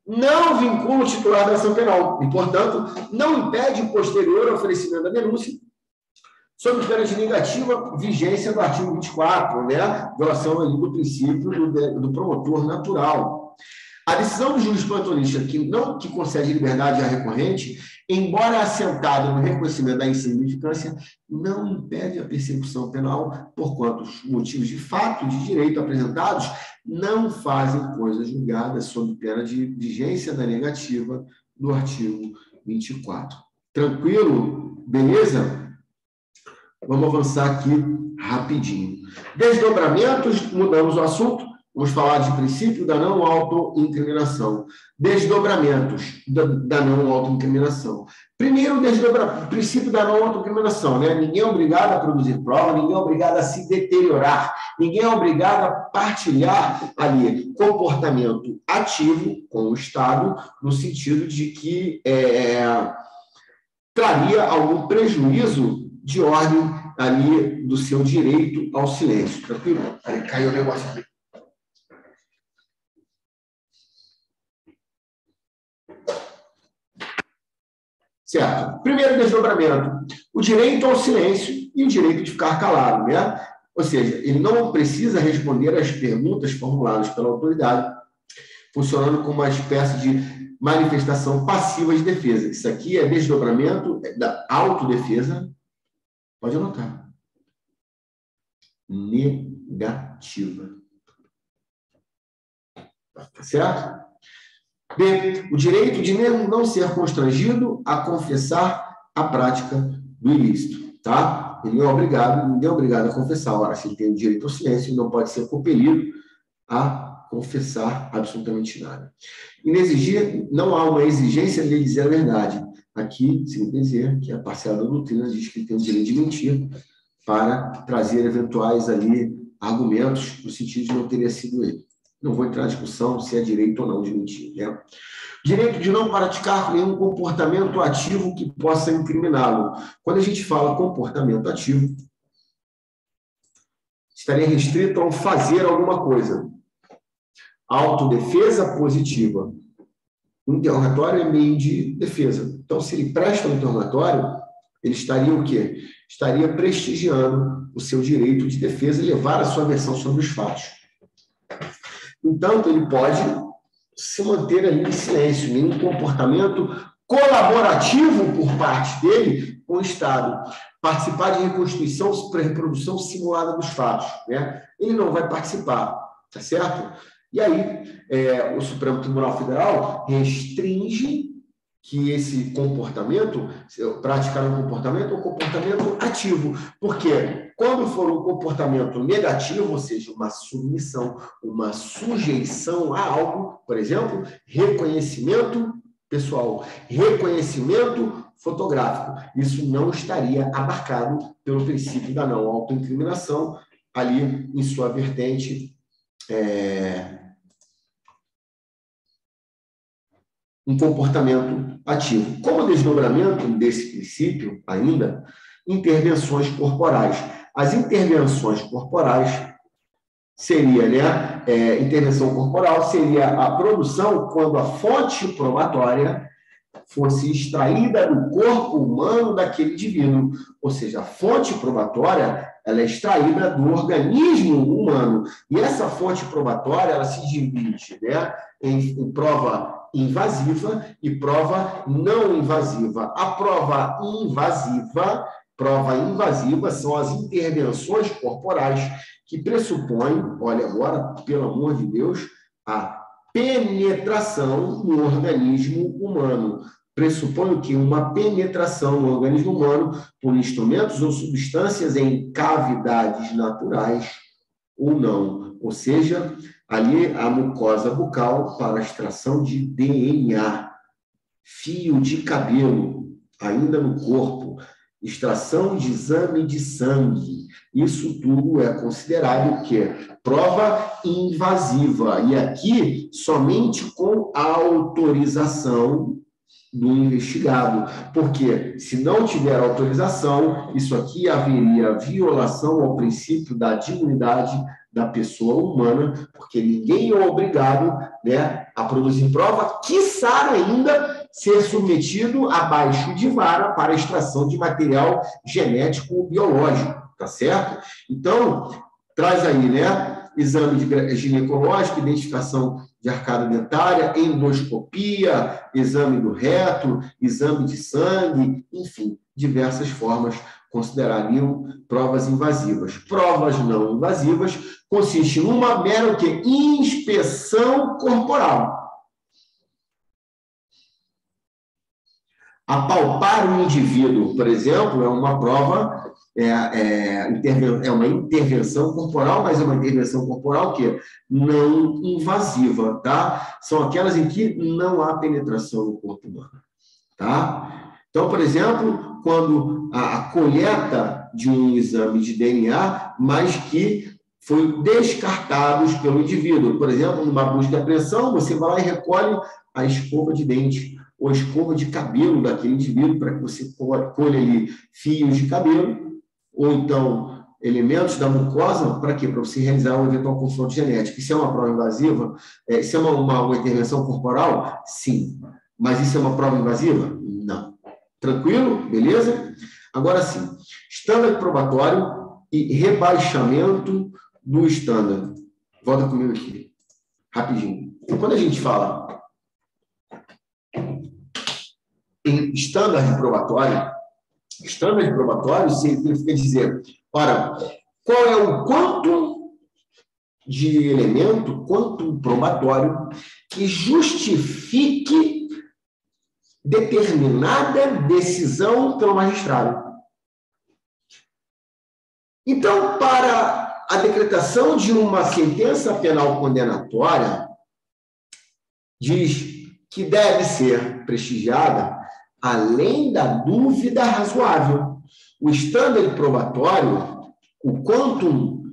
não vincula o titular da ação penal e, portanto, não impede o posterior oferecimento da denúncia sob pena de negativa vigência do artigo 24, né? Violação ali do princípio do promotor natural. A decisão do juiz plantonista que concede liberdade à recorrente, embora assentada no reconhecimento da insignificância, não impede a persecução penal, porquanto os motivos de fato e de direito apresentados não fazem coisa julgada sob pena de vigência da negativa do artigo 24. Tranquilo? Beleza? Vamos avançar aqui rapidinho. Desdobramentos, mudamos o assunto. Vamos falar de princípio da não autoincriminação. Desdobramentos da não autoincriminação. Primeiro, princípio da não autoincriminação, né? Ninguém é obrigado a produzir prova, ninguém é obrigado a se deteriorar, ninguém é obrigado a partilhar ali comportamento ativo com o Estado, no sentido de que traria algum prejuízo de ordem ali do seu direito ao silêncio. Tranquilo? Aí caiu o negócio aqui. Certo? Primeiro desdobramento, o direito ao silêncio e o direito de ficar calado, né? Ou seja, ele não precisa responder às perguntas formuladas pela autoridade, funcionando como uma espécie de manifestação passiva de defesa. Isso aqui é desdobramento da autodefesa. Pode anotar. Negativa. Tá certo? B, o direito de não ser constrangido a confessar a prática do ilícito, tá? Ninguém é obrigado a confessar. Ora, se ele tem o direito ao silêncio, ele não pode ser compelido a confessar absolutamente nada. Não há uma exigência de dizer a verdade. Aqui, se dizer que a parcela da doutrina diz que ele tem o direito de mentir para trazer eventuais ali argumentos no sentido de não teria sido ele. Não vou entrar em discussão se é direito ou não de mentir, né? Direito de não praticar nenhum comportamento ativo que possa incriminá-lo. Quando a gente fala comportamento ativo, estaria restrito ao fazer alguma coisa. Autodefesa positiva. O interrogatório é meio de defesa. Então, se ele presta um interrogatório, ele estaria o quê? Estaria prestigiando o seu direito de defesa e levar a sua versão sobre os fatos. Então, ele pode se manter ali em silêncio, nenhum comportamento colaborativo por parte dele com o Estado. Participar de reconstituição para reprodução simulada dos fatos, né? Ele não vai participar, tá certo? E aí, o Supremo Tribunal Federal restringe que esse comportamento, praticar um comportamento, é um comportamento ativo. Porque quando for um comportamento negativo, ou seja, uma submissão, uma sujeição a algo, por exemplo, reconhecimento pessoal, reconhecimento fotográfico, isso não estaria abarcado pelo princípio da não autoincriminação, ali em sua vertente um comportamento ativo. Como desdobramento desse princípio, ainda, intervenções corporais. As intervenções corporais seria, né, intervenção corporal seria a produção quando a fonte probatória fosse extraída do corpo humano daquele indivíduo. Ou seja, a fonte probatória ela é extraída do organismo humano. E essa fonte probatória ela se divide, né, em prova invasiva e prova não invasiva. A prova invasiva são as intervenções corporais que pressupõem, olha agora, pelo amor de Deus, a penetração no organismo humano. Pressupõe que uma penetração no organismo humano por instrumentos ou substâncias em cavidades naturais ou não. Ou seja, ali a mucosa bucal para a extração de DNA, fio de cabelo, ainda no corpo, extração de exame de sangue. Isso tudo é considerado o quê? Prova invasiva. E aqui, somente com autorização do investigado. Porque, se não tiver autorização, isso aqui haveria violação ao princípio da dignidade da pessoa humana, porque ninguém é obrigado, né, a produzir prova, quiçá ainda ser submetido abaixo de vara para extração de material genético ou biológico, tá certo? Então, traz aí, né, exame ginecológico, identificação de arcada dentária, endoscopia, exame do reto, exame de sangue, enfim, diversas formas considerariam provas invasivas. Provas não invasivas consistem numa mera o quê? Inspeção corporal. Apalpar o indivíduo, por exemplo, é uma prova, é uma intervenção corporal, mas é uma intervenção corporal que não invasiva, tá? São aquelas em que não há penetração no corpo humano, tá? Então, por exemplo, quando a coleta de um exame de DNA, mas que foi descartados pelo indivíduo. Por exemplo, numa busca e apreensão, você vai lá e recolhe a escova de dente ou escova de cabelo daquele indivíduo para que você colhe ali fios de cabelo, ou então elementos da mucosa, para quê? Para você realizar um eventual confronto genético. Isso é uma prova invasiva? Isso é uma intervenção corporal? Sim. Mas isso é uma prova invasiva? Não. Tranquilo? Beleza? Agora sim, estándar probatório e rebaixamento do estándar. Volta comigo aqui, rapidinho. Quando a gente fala em estándar probatório significa dizer, ora, qual é o quanto de elemento, quanto probatório que justifique determinada decisão pelo magistrado. Então, para a decretação de uma sentença penal condenatória diz que deve ser prestigiada além da dúvida razoável. O estándar probatório, o quantum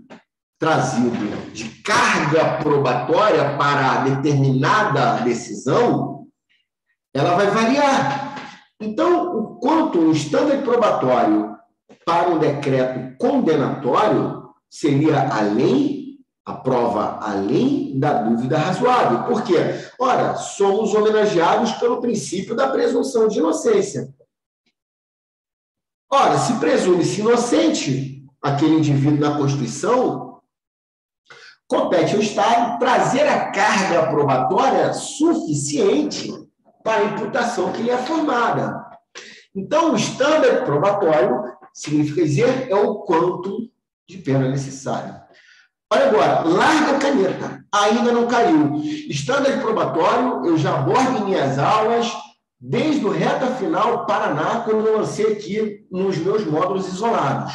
trazido de carga probatória para determinada decisão, ela vai variar. Então, o quantum, o estándar probatório para um decreto condenatório seria a prova além da dúvida razoável. Por quê? Ora, somos homenageados pelo princípio da presunção de inocência. Ora, se presume-se inocente aquele indivíduo na Constituição, compete ao Estado trazer a carga probatória suficiente para a imputação que lhe é formada. Então, o estándar probatório significa dizer é o quanto de pena necessário. Olha agora, larga a caneta, ainda não caiu. Estándar probatório, eu já abordo em minhas aulas, desde o reta final Paraná, quando eu lancei aqui nos meus módulos isolados.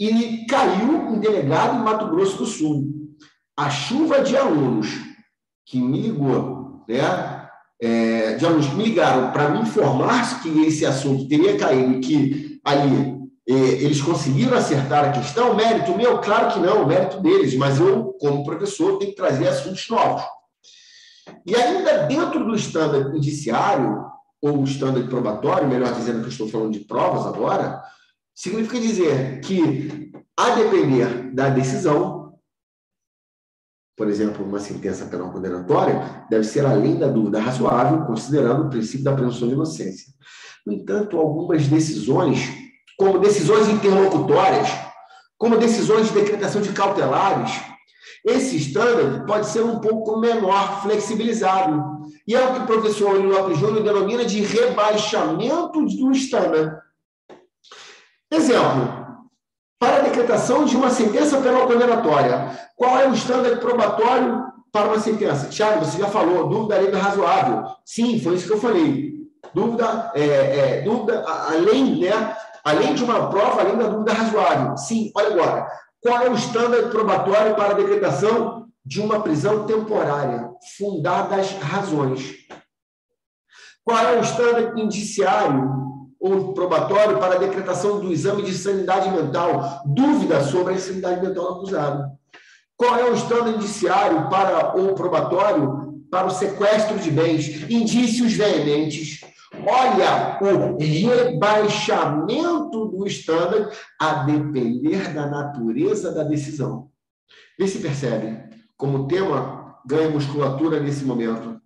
E caiu em delegado em Mato Grosso do Sul. A chuva de alunos que me ligou, né? De alunos que me ligaram para me informar que esse assunto teria caído e que ali eles conseguiram acertar a questão, mérito meu? Claro que não, mérito deles, mas eu, como professor, tenho que trazer assuntos novos. E ainda dentro do estándar indiciário, ou estándar probatório, melhor dizendo que eu estou falando de provas agora, significa dizer que, a depender da decisão, por exemplo, uma sentença penal condenatória, deve ser além da dúvida razoável, considerando o princípio da presunção de inocência. No entanto, algumas decisões, como decisões interlocutórias, como decisões de decretação de cautelares, esse estándar pode ser um pouco menor, flexibilizado. E é o que o professor Olívio Lopes Júnior denomina de rebaixamento do estándar. Exemplo, para a decretação de uma sentença penal condenatória, qual é o estándar probatório para uma sentença? Tiago, você já falou, dúvida além da razoável. Sim, foi isso que eu falei. Dúvida além, né? Além de uma prova, além da dúvida razoável. Sim, olha agora. Qual é o estándar probatório para a decretação de uma prisão temporária, fundadas razões? Qual é o estándar indiciário ou probatório para a decretação do exame de sanidade mental, dúvida sobre a insanidade mental do acusado? Qual é o estándar indiciário ou probatório para o sequestro de bens, indícios veementes? Olha o rebaixamento do estándar a depender da natureza da decisão. Vê se percebe como o tema ganha musculatura nesse momento.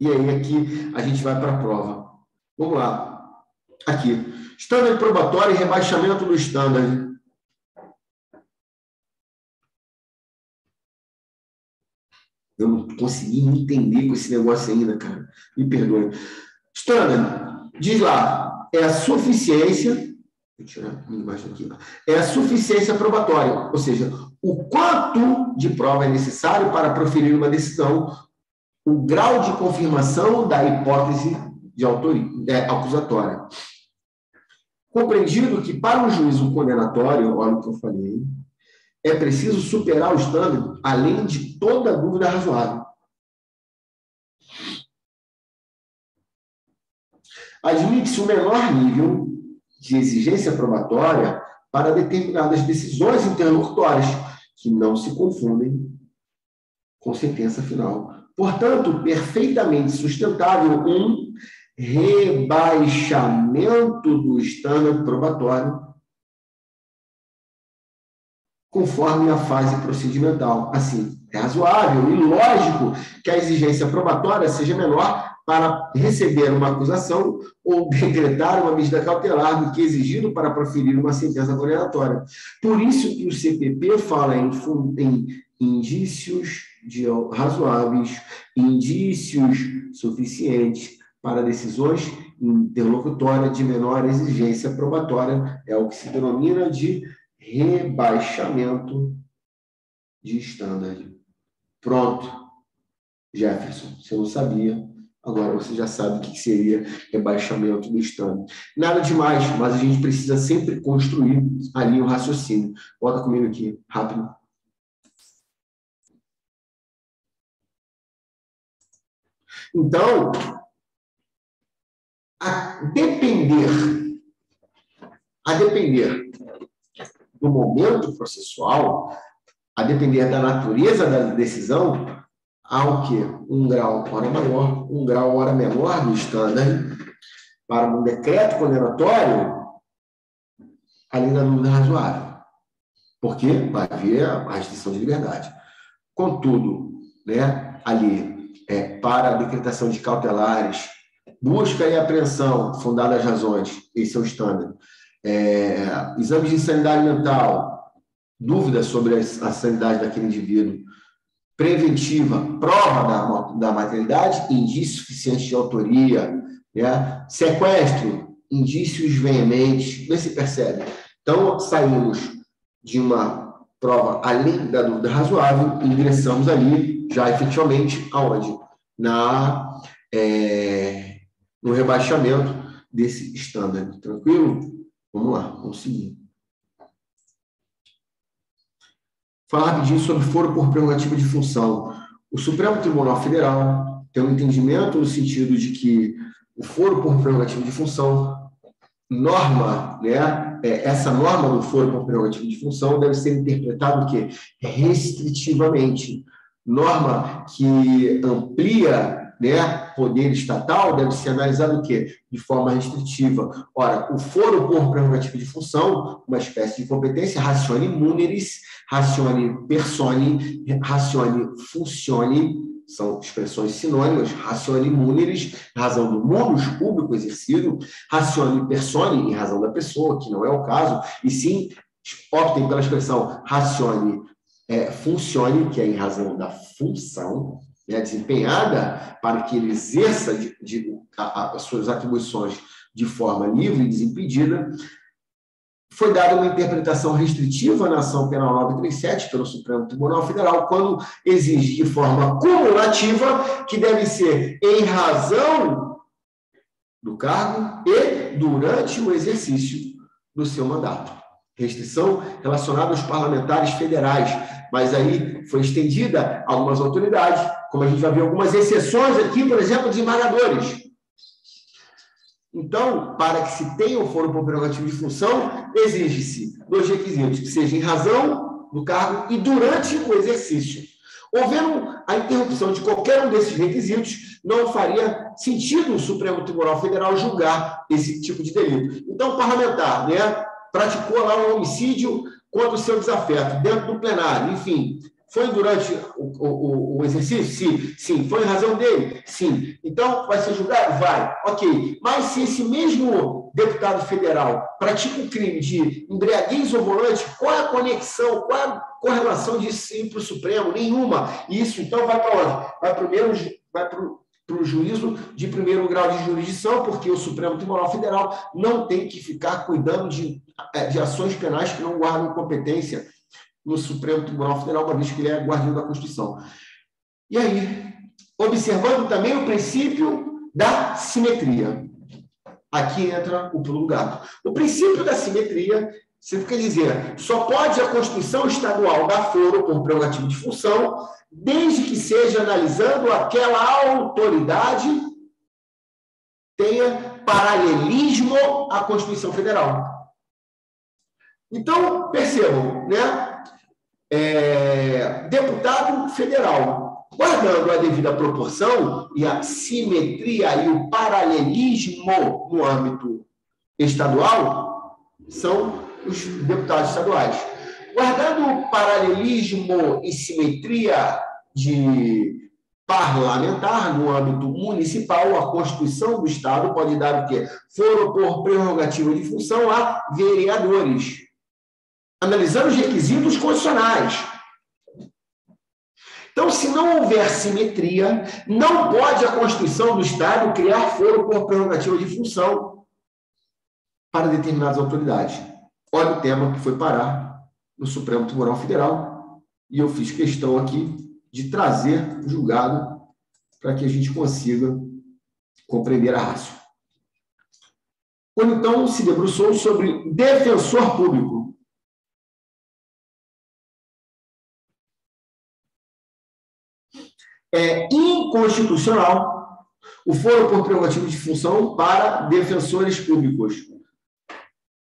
E aí aqui a gente vai para a prova. Vamos lá. Aqui. Estándar probatório e rebaixamento do estándar. Eu não consegui me entender com esse negócio ainda, cara. Me perdoe. Estándar, diz lá, é a suficiência, vou tirar a minha imagem aqui, é a suficiência probatória, ou seja, o quanto de prova é necessário para proferir uma decisão, o grau de confirmação da hipótese de autoria, acusatória. Compreendido que para um juízo condenatório, olha o que eu falei, é preciso superar o estándar além de toda dúvida razoável. Admite-se o menor nível de exigência probatória para determinadas decisões interlocutórias que não se confundem com sentença final. Portanto, perfeitamente sustentável um rebaixamento do estándar probatório conforme a fase procedimental. Assim, é razoável e lógico que a exigência probatória seja menor para receber uma acusação ou decretar uma medida cautelar do que exigido para proferir uma sentença condenatória. Por isso que o CPP fala em indícios razoáveis, indícios suficientes para decisões interlocutórias de menor exigência probatória, é o que se denomina de rebaixamento de estándar. Pronto. Jefferson, você não sabia, Agora você já sabe o que seria rebaixamento do standard. Nada demais, mas a gente precisa sempre construir ali o raciocínio. Bota comigo aqui, rápido. Então, a depender do momento processual, a depender da natureza da decisão, há o quê? 1 grau hora maior, 1 grau hora menor do standard para um decreto condenatório ali na dúvida razoável. Porque vai haver a restrição de liberdade. Contudo, né, ali, para a decretação de cautelares, busca e apreensão fundada as razões, esse é o standard. Exames de sanidade mental, dúvidas sobre a sanidade daquele indivíduo, preventiva, prova da maternidade, indício suficiente de autoria, né? Sequestro, indícios veementes, vê se percebe. Então, saímos de uma prova além da dúvida razoável e ingressamos ali, já efetivamente, aonde? No rebaixamento desse standard. Tranquilo? Vamos lá, vamos seguir. Falar rapidinho sobre foro por prerrogativa de função. O Supremo Tribunal Federal tem um entendimento no sentido de que o foro por prerrogativa de função, norma, né? Essa norma do foro por prerrogativa de função deve ser interpretada o quê? Restritivamente. Norma que amplia, né, poder estatal deve ser analisado o quê? De forma restritiva. Ora, o foro por prerrogativa de função, uma espécie de competência, ratione muneris, ratione persone, ratione funcione, são expressões sinônimas, ratione muneris, em razão do munus público exercido, ratione persone, em razão da pessoa, que não é o caso, e sim, optem pela expressão ratione funcione, que é em razão da função, né, desempenhada para que ele exerça as suas atribuições de forma livre e desimpedida. Foi dada uma interpretação restritiva na ação penal 937 pelo Supremo Tribunal Federal, quando exige de forma cumulativa que deve ser em razão do cargo e durante o exercício do seu mandato. Restrição relacionada aos parlamentares federais, mas aí foi estendida a algumas autoridades, como a gente vai ver algumas exceções aqui, por exemplo, desembargadores. Então, para que se tenha o foro por prerrogativa de função, exige-se 2 requisitos, que seja em razão do cargo e durante o exercício. Havendo a interrupção de qualquer um desses requisitos, não faria sentido o Supremo Tribunal Federal julgar esse tipo de delito. Então, o parlamentar, né, praticou lá um homicídio contra o seu desafeto, dentro do plenário, enfim. Foi durante o exercício? Sim. Foi em razão dele? Sim. Então, vai ser julgado? Vai. Ok. Mas se esse mesmo deputado federal pratica um crime de embriaguez ao volante, qual é a conexão, qual é a correlação disso para o Supremo? Nenhuma. Isso, então, vai para onde? Vai para o juízo de primeiro grau de jurisdição, porque o Supremo Tribunal Federal não tem que ficar cuidando de ações penais que não guardam competência no Supremo Tribunal Federal, uma vez que ele é guardião da Constituição. E aí, observando também o princípio da simetria. Aqui entra o pulo do gato. O princípio da simetria significa dizer, só pode a Constituição Estadual dar foro por prerrogativa de função, desde que seja analisando aquela autoridade tenha paralelismo à Constituição Federal. Então, percebam, né? Deputado federal, guardando a devida proporção e a simetria e o paralelismo no âmbito estadual, são os deputados estaduais. Guardando o paralelismo e simetria de parlamentar no âmbito municipal, a Constituição do Estado pode dar o quê? Foro por prerrogativa de função a vereadores, analisando os requisitos constitucionais. Então, se não houver simetria, não pode a Constituição do Estado criar foro por prerrogativa de função para determinadas autoridades. Olha o tema que foi parar no Supremo Tribunal Federal, e eu fiz questão aqui de trazer o julgado para que a gente consiga compreender a rácio. Quando então se debruçou sobre defensor público. É inconstitucional o foro por prerrogativa de função para defensores públicos.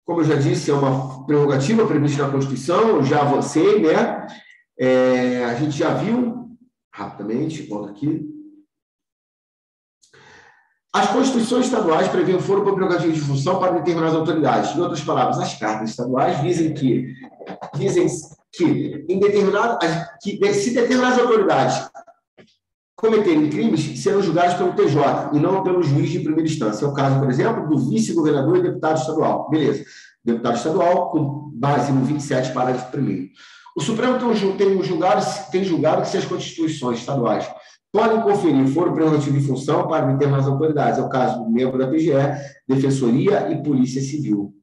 Como eu já disse, é uma prerrogativa prevista na Constituição, eu já avancei, né? A gente já viu, rapidamente, volto aqui. As Constituições estaduais prevêem o foro por prerrogativa de função para determinadas autoridades. Em outras palavras, as cartas estaduais dizem que se determinadas autoridades cometerem crimes, serão julgados pelo TJ e não pelo juiz de primeira instância. É o caso, por exemplo, do vice-governador e deputado estadual. Beleza. Deputado estadual, com base no 27, parágrafo 1º. O Supremo tem julgado que se as constituições estaduais podem conferir foro prerrogativo de função para determinadas autoridades. É o caso do membro da PGE, Defensoria e Polícia Civil.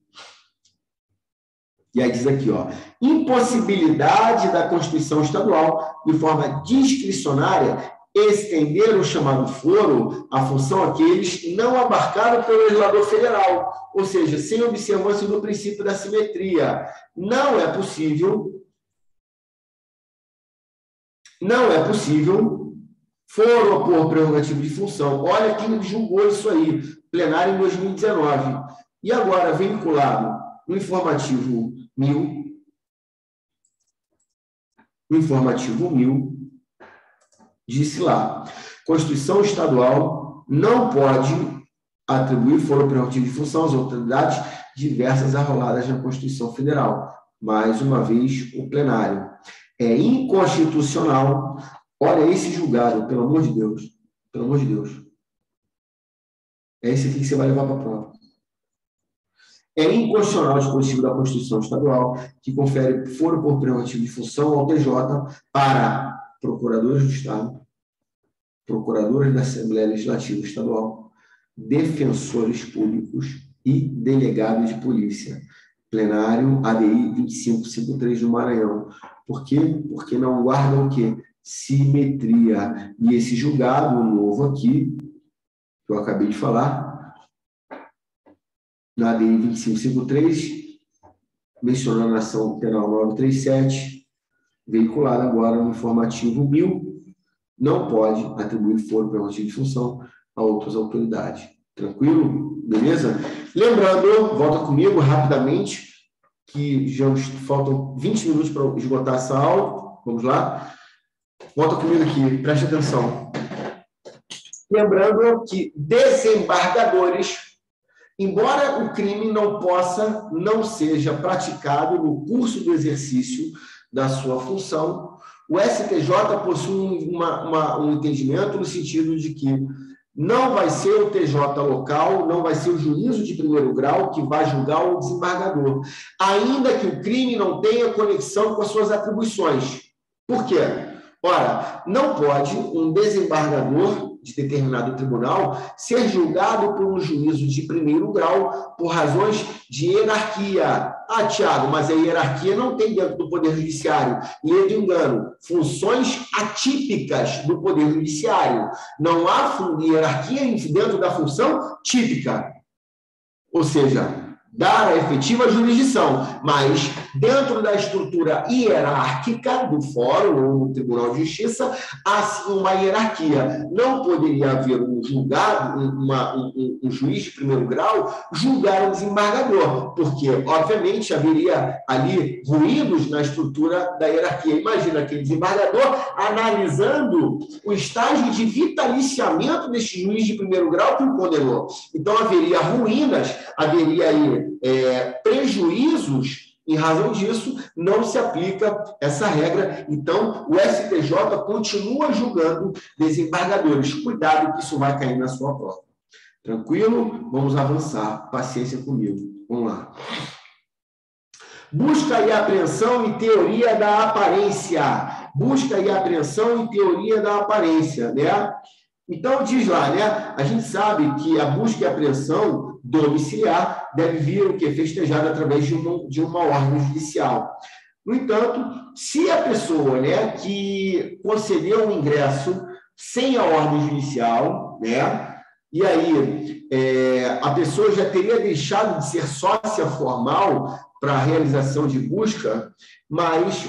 E aí diz aqui, ó, impossibilidade da Constituição estadual, de forma discricionária, estender o chamado foro à função àqueles não abarcados pelo legislador federal, ou seja, sem observância do princípio da simetria. Não é possível foro por prerrogativo de função. Olha quem julgou isso aí, plenário em 2019. E agora, vinculado no informativo 1000, disse lá, Constituição Estadual não pode atribuir foro prerrogativo de função às autoridades diversas arroladas na Constituição Federal. Mais uma vez, o plenário. É inconstitucional. Olha esse julgado, pelo amor de Deus. Pelo amor de Deus. É esse aqui que você vai levar para a prova. É inconstitucional o dispositivo da Constituição Estadual que confere foro por prerrogativo de função ao TJ para procuradores do Estado, procuradores da Assembleia Legislativa Estadual, defensores públicos e delegados de polícia. Plenário ADI 2553 do Maranhão. Por quê? Porque não guarda o quê? Simetria. E esse julgado novo aqui, que eu acabei de falar, na ADI 2553, mencionando a ação penal 937, veiculada agora no informativo 1000, não pode atribuir foro prerrogativo de função a outras autoridades. Tranquilo? Beleza? Lembrando, volta comigo rapidamente, que já faltam 20 minutos para esgotar essa aula. Vamos lá? Volta comigo aqui, preste atenção. Lembrando que desembargadores, embora o crime não seja praticado no curso do exercício da sua função, o STJ possui um entendimento no sentido de que não vai ser o TJ local, não vai ser o juízo de primeiro grau que vai julgar o desembargador, ainda que o crime não tenha conexão com as suas atribuições. Por quê? Ora, não pode um desembargador de determinado tribunal ser julgado por um juízo de primeiro grau por razões de hierarquia. Ah, Tiago, mas a hierarquia não tem dentro do Poder Judiciário. E eu te engano, funções atípicas do Poder Judiciário. Não há hierarquia dentro da função típica. Ou seja, dar a efetiva jurisdição, mas dentro da estrutura hierárquica do fórum ou do Tribunal de Justiça, há sim uma hierarquia. Não poderia haver um julgado, um juiz de primeiro grau julgar um desembargador, porque, obviamente, haveria ali ruídos na estrutura da hierarquia. Imagina aquele desembargador analisando o estágio de vitaliciamento deste juiz de primeiro grau que o condenou. Então, haveria ruínas, haveria aí prejuízos. Em razão disso, não se aplica essa regra. Então, o STJ continua julgando desembargadores. Cuidado que isso vai cair na sua prova. Tranquilo? Vamos avançar. Paciência comigo. Vamos lá. Busca e apreensão e teoria da aparência. Busca e apreensão e teoria da aparência, né? Então, diz lá, né? A gente sabe que a busca e apreensão domiciliar deve vir o que? Festejada através de uma ordem judicial. No entanto, se a pessoa, né, que concedeu um ingresso sem a ordem judicial, né, e aí a pessoa já teria deixado de ser sócia formal para a realização de busca, mas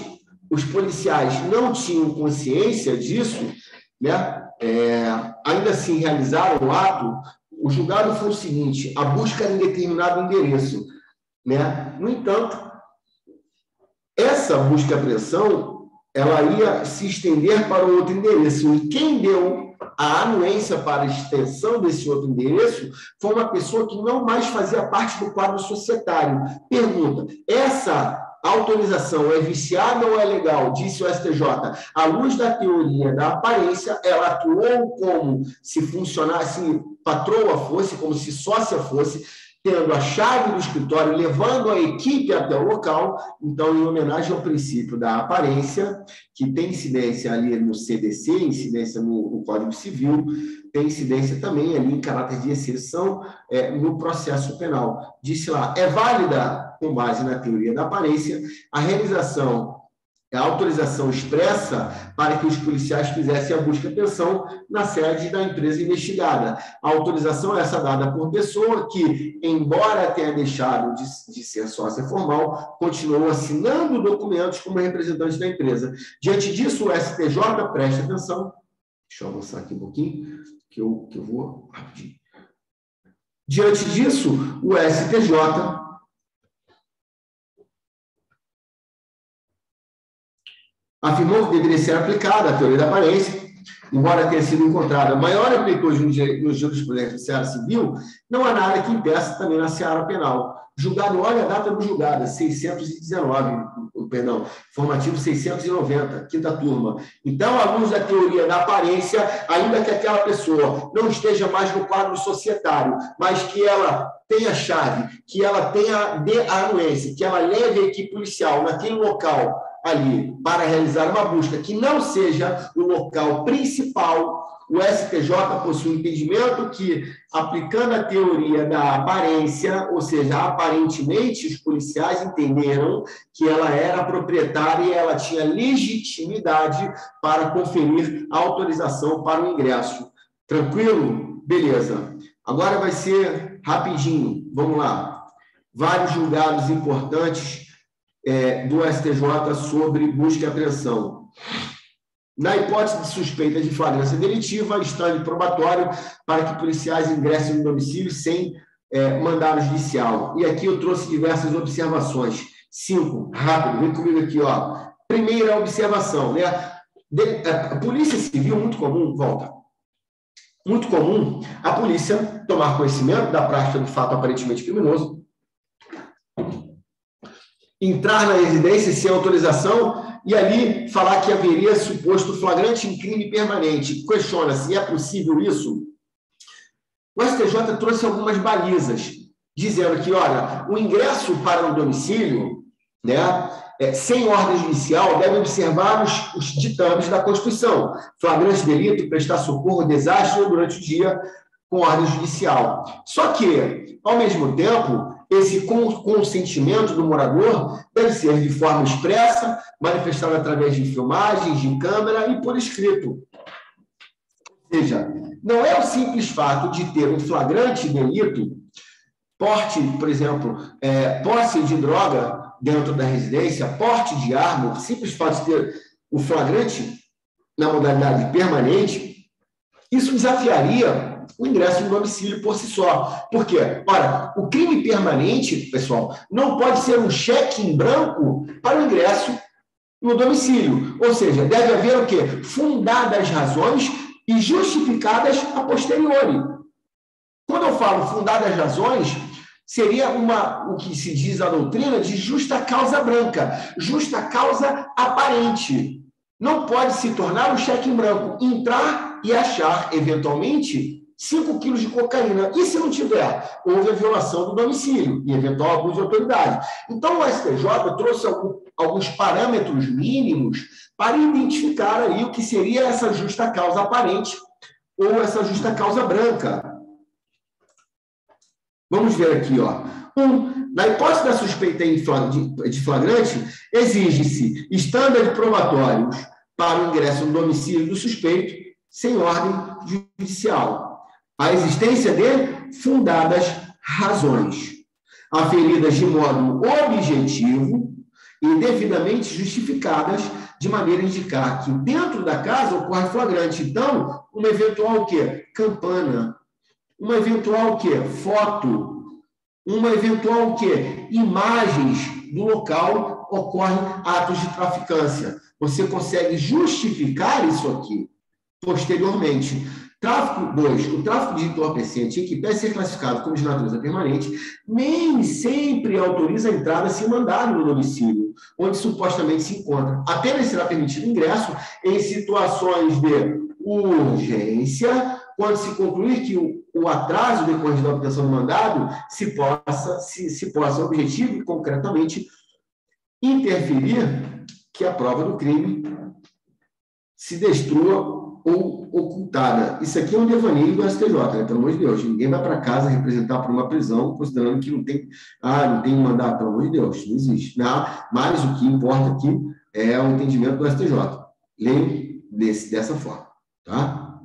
os policiais não tinham consciência disso, né? Ainda assim realizaram o ato. O julgado foi o seguinte: a busca era em determinado endereço, né? No entanto, essa busca e apreensão ela ia se estender para o outro endereço. E quem deu a anuência para a extensão desse outro endereço foi uma pessoa que não mais fazia parte do quadro societário. Pergunta: essa autorização é viciada ou é legal? Disse o STJ. À luz da teoria da aparência, ela atuou como se funcionasse, patroa fosse, como se sócia fosse, tendo a chave do escritório, levando a equipe até o local. Então, em homenagem ao princípio da aparência, que tem incidência ali no CDC, incidência no Código Civil, tem incidência também ali em caráter de exceção no processo penal. Disse lá, é válida, com base na teoria da aparência, a realização, a autorização expressa para que os policiais fizessem a busca e apreensão na sede da empresa investigada. A autorização é essa dada por pessoa que, embora tenha deixado de ser sócia formal, continuou assinando documentos como representante da empresa. Diante disso, o STJ, preste atenção, deixa eu avançar aqui um pouquinho, que eu vou rapidinho. Diante disso, o STJ afirmou que deveria ser aplicada a teoria da aparência, embora tenha sido encontrada maior amplitude no jurisprudência da seara civil, não há nada que impeça também na seara penal. Julgado, olha a data do julgado, 619, perdão, formativo 690, quinta turma. Então, à luz da teoria da aparência, ainda que aquela pessoa não esteja mais no quadro societário, mas que ela tenha chave, que ela tenha a anuência, que ela leve a equipe policial naquele local ali para realizar uma busca que não seja o local principal, o STJ possui um entendimento que, aplicando a teoria da aparência, ou seja, aparentemente os policiais entenderam que ela era proprietária e ela tinha legitimidade para conferir a autorização para o ingresso. Tranquilo? Beleza. Agora vai ser rapidinho. Vamos lá. Vários julgados importantes do STJ sobre busca e apreensão. Na hipótese de suspeita de flagrância delitiva, estande probatório para que policiais ingressem no domicílio sem mandado judicial. E aqui eu trouxe diversas observações. 5, rápido, vem comigo aqui, ó. Primeira observação, né? A polícia civil, muito comum, volta. Muito comum a polícia tomar conhecimento da prática do fato aparentemente criminoso, entrar na residência sem autorização e ali falar que haveria suposto flagrante em crime permanente. Questiona-se, é possível isso? O STJ trouxe algumas balizas, dizendo que, olha, o ingresso para o domicílio, né, sem ordem judicial, deve observar os ditames da Constituição. Flagrante delito, prestar socorro, desastre ou durante o dia com ordem judicial. Só que, ao mesmo tempo, esse consentimento do morador deve ser de forma expressa, manifestado através de filmagens, de câmera e por escrito. Ou seja, não é o simples fato de ter um flagrante delito, porte, por exemplo, posse de droga dentro da residência, porte de arma, o simples fato de ter o flagrante na modalidade permanente, isso desafiaria o ingresso no domicílio por si só. Por quê? Ora, o crime permanente, pessoal, não pode ser um cheque em branco para o ingresso no domicílio. Ou seja, deve haver o quê? Fundadas razões e justificadas a posteriori. Quando eu falo fundadas razões, seria o que se diz a doutrina de justa causa branca, justa causa aparente. Não pode se tornar um cheque em branco, entrar e achar, eventualmente, 5 quilos de cocaína. E se não tiver? Houve a violação do domicílio e eventual abuso de autoridade. Então, o STJ trouxe alguns parâmetros mínimos para identificar aí o que seria essa justa causa aparente ou essa justa causa branca. Vamos ver aqui, ó. Na hipótese da suspeita de flagrante, exige-se estándares probatórios para o ingresso no domicílio do suspeito sem ordem judicial. a existência de fundadas razões, aferidas de modo objetivo e devidamente justificadas, de maneira a indicar que dentro da casa ocorre flagrante. Então, uma eventual o quê? Campana. Uma eventual o quê? Foto. Uma eventual o quê? Imagens do local ocorrem atos de traficância. Você consegue justificar isso aqui posteriormente. Tráfico 2. O tráfico de entorpecente, que deve ser classificado como de natureza permanente, nem sempre autoriza a entrada sem mandado no domicílio, onde supostamente se encontra. Apenas será permitido ingresso em situações de urgência, quando se concluir que o atraso decorrente da obtenção do mandado se possa objetivo e concretamente interferir que a prova do crime se destrua ou ocultada. Isso aqui é um devaneio do STJ, né? Pelo amor de Deus. Ninguém vai para casa representar por uma prisão, considerando que não tem mandato, pelo amor de Deus, não existe. Não, mas o que importa aqui é o entendimento do STJ. Leio dessa forma. Tá?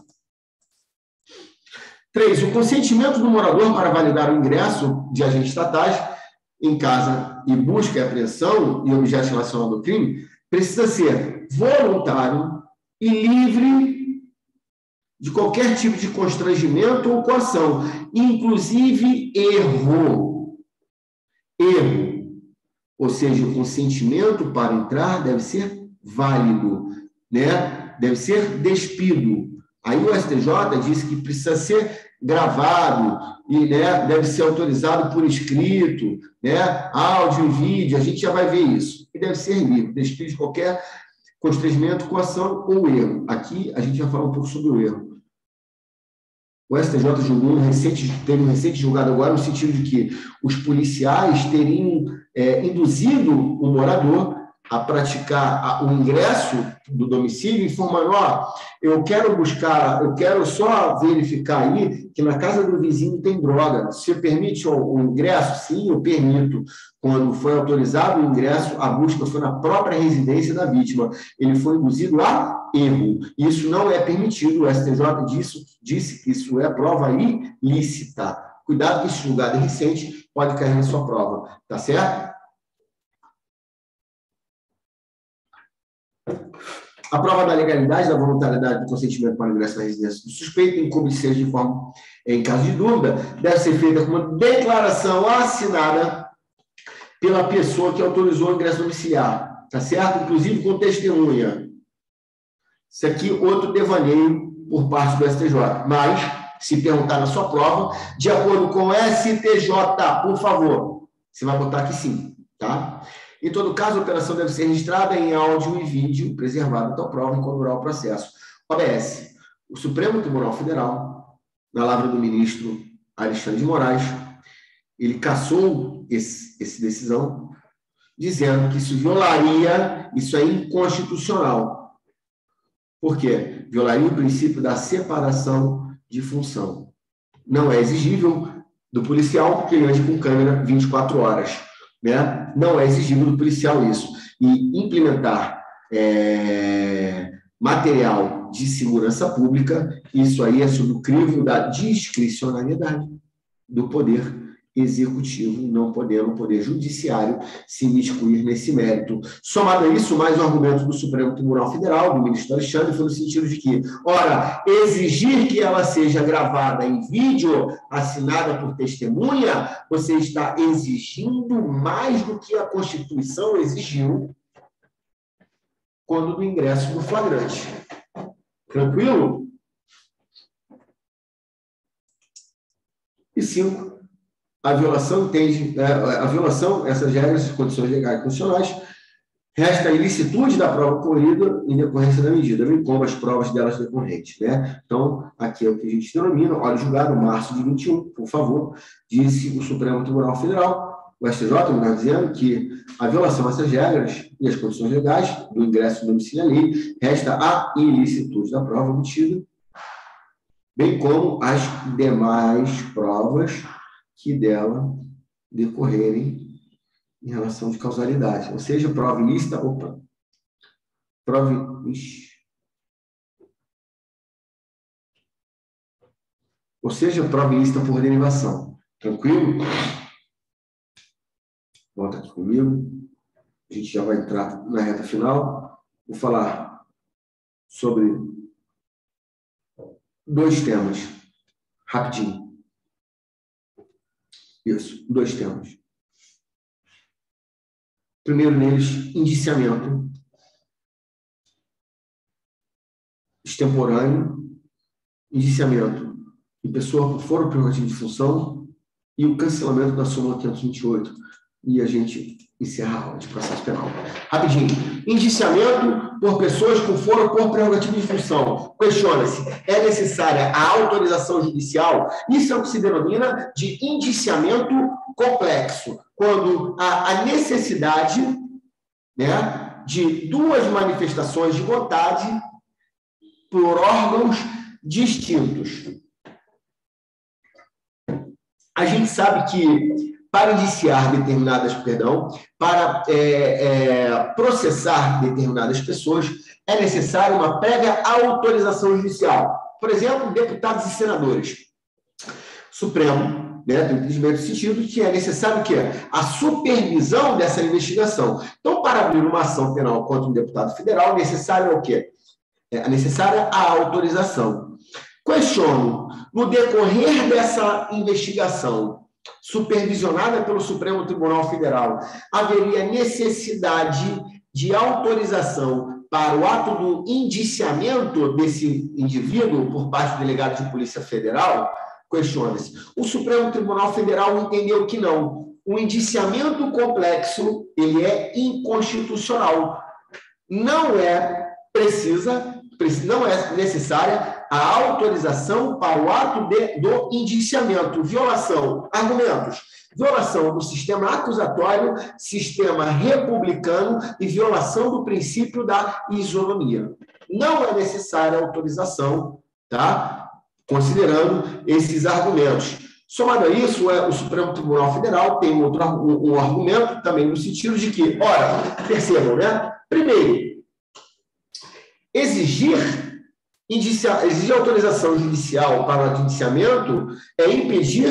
3. O consentimento do morador para validar o ingresso de agentes estatais em casa e busca e apreensão e objetos relacionados ao crime precisa ser voluntário e livre de qualquer tipo de constrangimento ou coação, inclusive erro. Erro. Ou seja, o consentimento para entrar deve ser válido, né? Deve ser despido. Aí o STJ disse que precisa ser gravado e, né, deve ser autorizado por escrito, né? Áudio e vídeo, a gente já vai ver isso. E deve ser livre, despido de qualquer constrangimento, coação ou erro. Aqui a gente vai falar um pouco sobre o erro. O STJ julgou teve um recente julgado agora no sentido de que os policiais teriam induzido o morador a praticar o ingresso do domicílio, informando, eu quero só verificar aí que na casa do vizinho tem droga. Você permite o ingresso? Sim, eu permito. Quando foi autorizado o ingresso, a busca foi na própria residência da vítima. Ele foi induzido a erro. Isso não é permitido. O STJ disse que isso é prova ilícita. Cuidado que esse julgado recente pode cair na sua prova. Tá certo? A prova da legalidade, da voluntariedade do consentimento para o ingresso na residência do suspeito, em como seja de forma, em caso de dúvida, deve ser feita com uma declaração assinada pela pessoa que autorizou o ingresso domiciliar, tá certo? Inclusive com testemunha. Isso aqui, outro devaneio por parte do STJ. Mas, se perguntar na sua prova, de acordo com o STJ, por favor, você vai botar que sim, tá? Em todo caso, a operação deve ser registrada em áudio e vídeo, preservado até a prova enquanto durar o processo. OBS. O Supremo Tribunal Federal, na palavra do ministro Alexandre de Moraes, ele cassou essa decisão, dizendo que isso é inconstitucional. Por quê? Violaria o princípio da separação de função. Não é exigível do policial que ele ande com câmera 24 horas. Né? Não é exigível do policial isso. E implementar material de segurança pública, isso aí é sob o crivo da discricionariedade do poder executivo, não podendo o poder judiciário se imiscuir nesse mérito. Somado a isso, mais um argumento do Supremo Tribunal Federal, do ministro Alexandre, foi no sentido de que, ora, exigir que ela seja gravada em vídeo, assinada por testemunha, você está exigindo mais do que a Constituição exigiu quando do ingresso do flagrante. Tranquilo? E 5. A violação essas regras e condições legais e constitucionais, resta a ilicitude da prova ocorrida em decorrência da medida, bem como as provas delas decorrentes, né? Então, aqui é o que a gente denomina, olha, julgado, março de 21, por favor, disse o Supremo Tribunal Federal, o STJ, melhor dizendo, que a violação dessas regras e as condições legais do ingresso do domicílio à lei, resta a ilicitude da prova obtida, bem como as demais provas que dela decorrerem em relação de causalidade. Ou seja, prova ilícita, ou seja, prova ilícita por derivação. Tranquilo? Volta aqui comigo. A gente já vai entrar na reta final. Vou falar sobre 2 temas. Rapidinho. Isso, 2 temas. Primeiro neles, indiciamento extemporâneo, indiciamento em pessoa por foro prerrogativo de função e o cancelamento da súmula 528. E a gente encerra a aula de processo penal. Rapidinho. Indiciamento por pessoas com foro por prerrogativo de função. Questiona-se, é necessária a autorização judicial? Isso é o que se denomina de indiciamento complexo, quando há a necessidade, né, de 2 manifestações de vontade por órgãos distintos. A gente sabe que para indiciar para processar determinadas pessoas, é necessária uma prévia autorização judicial. Por exemplo, deputados e senadores. Supremo, né, tem entendimento no sentido que é necessário que a supervisão dessa investigação. Então, para abrir uma ação penal contra um deputado federal, é necessário o quê? É necessária a autorização. Questiono, no decorrer dessa investigação, supervisionada pelo Supremo Tribunal Federal, haveria necessidade de autorização para o ato do indiciamento desse indivíduo por parte do delegado de Polícia Federal? Questiona-se. O Supremo Tribunal Federal entendeu que não. O indiciamento complexo, ele é inconstitucional. Não é necessária a autorização para o ato do indiciamento. Violação, argumentos. Violação do sistema acusatório, sistema republicano e violação do princípio da isonomia. Não é necessária a autorização, tá? Considerando esses argumentos. Somado a isso, o Supremo Tribunal Federal tem um argumento também no sentido de que, ora, percebam, né? Primeiro, exigir autorização judicial para o indiciamento é impedir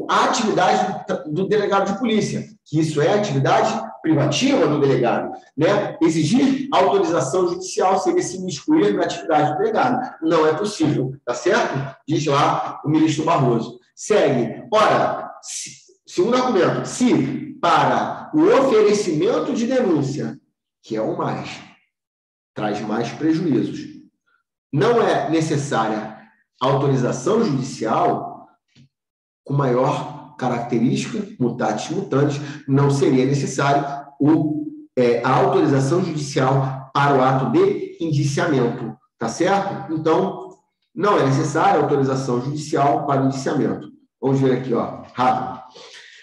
a atividade do delegado de polícia, que isso é atividade privativa do delegado, né? Exigir autorização judicial seria se miscuir na atividade do delegado. Não é possível, tá certo? Diz lá o ministro Barroso. Segue. Ora, segundo argumento, se para o oferecimento de denúncia, que é o mais, traz mais prejuízos, não é necessária autorização judicial, com maior característica, mutatis mutandis, não seria necessário a autorização judicial para o ato de indiciamento, tá certo? Então, não é necessária autorização judicial para o indiciamento. Vamos ver aqui, ó, rápido.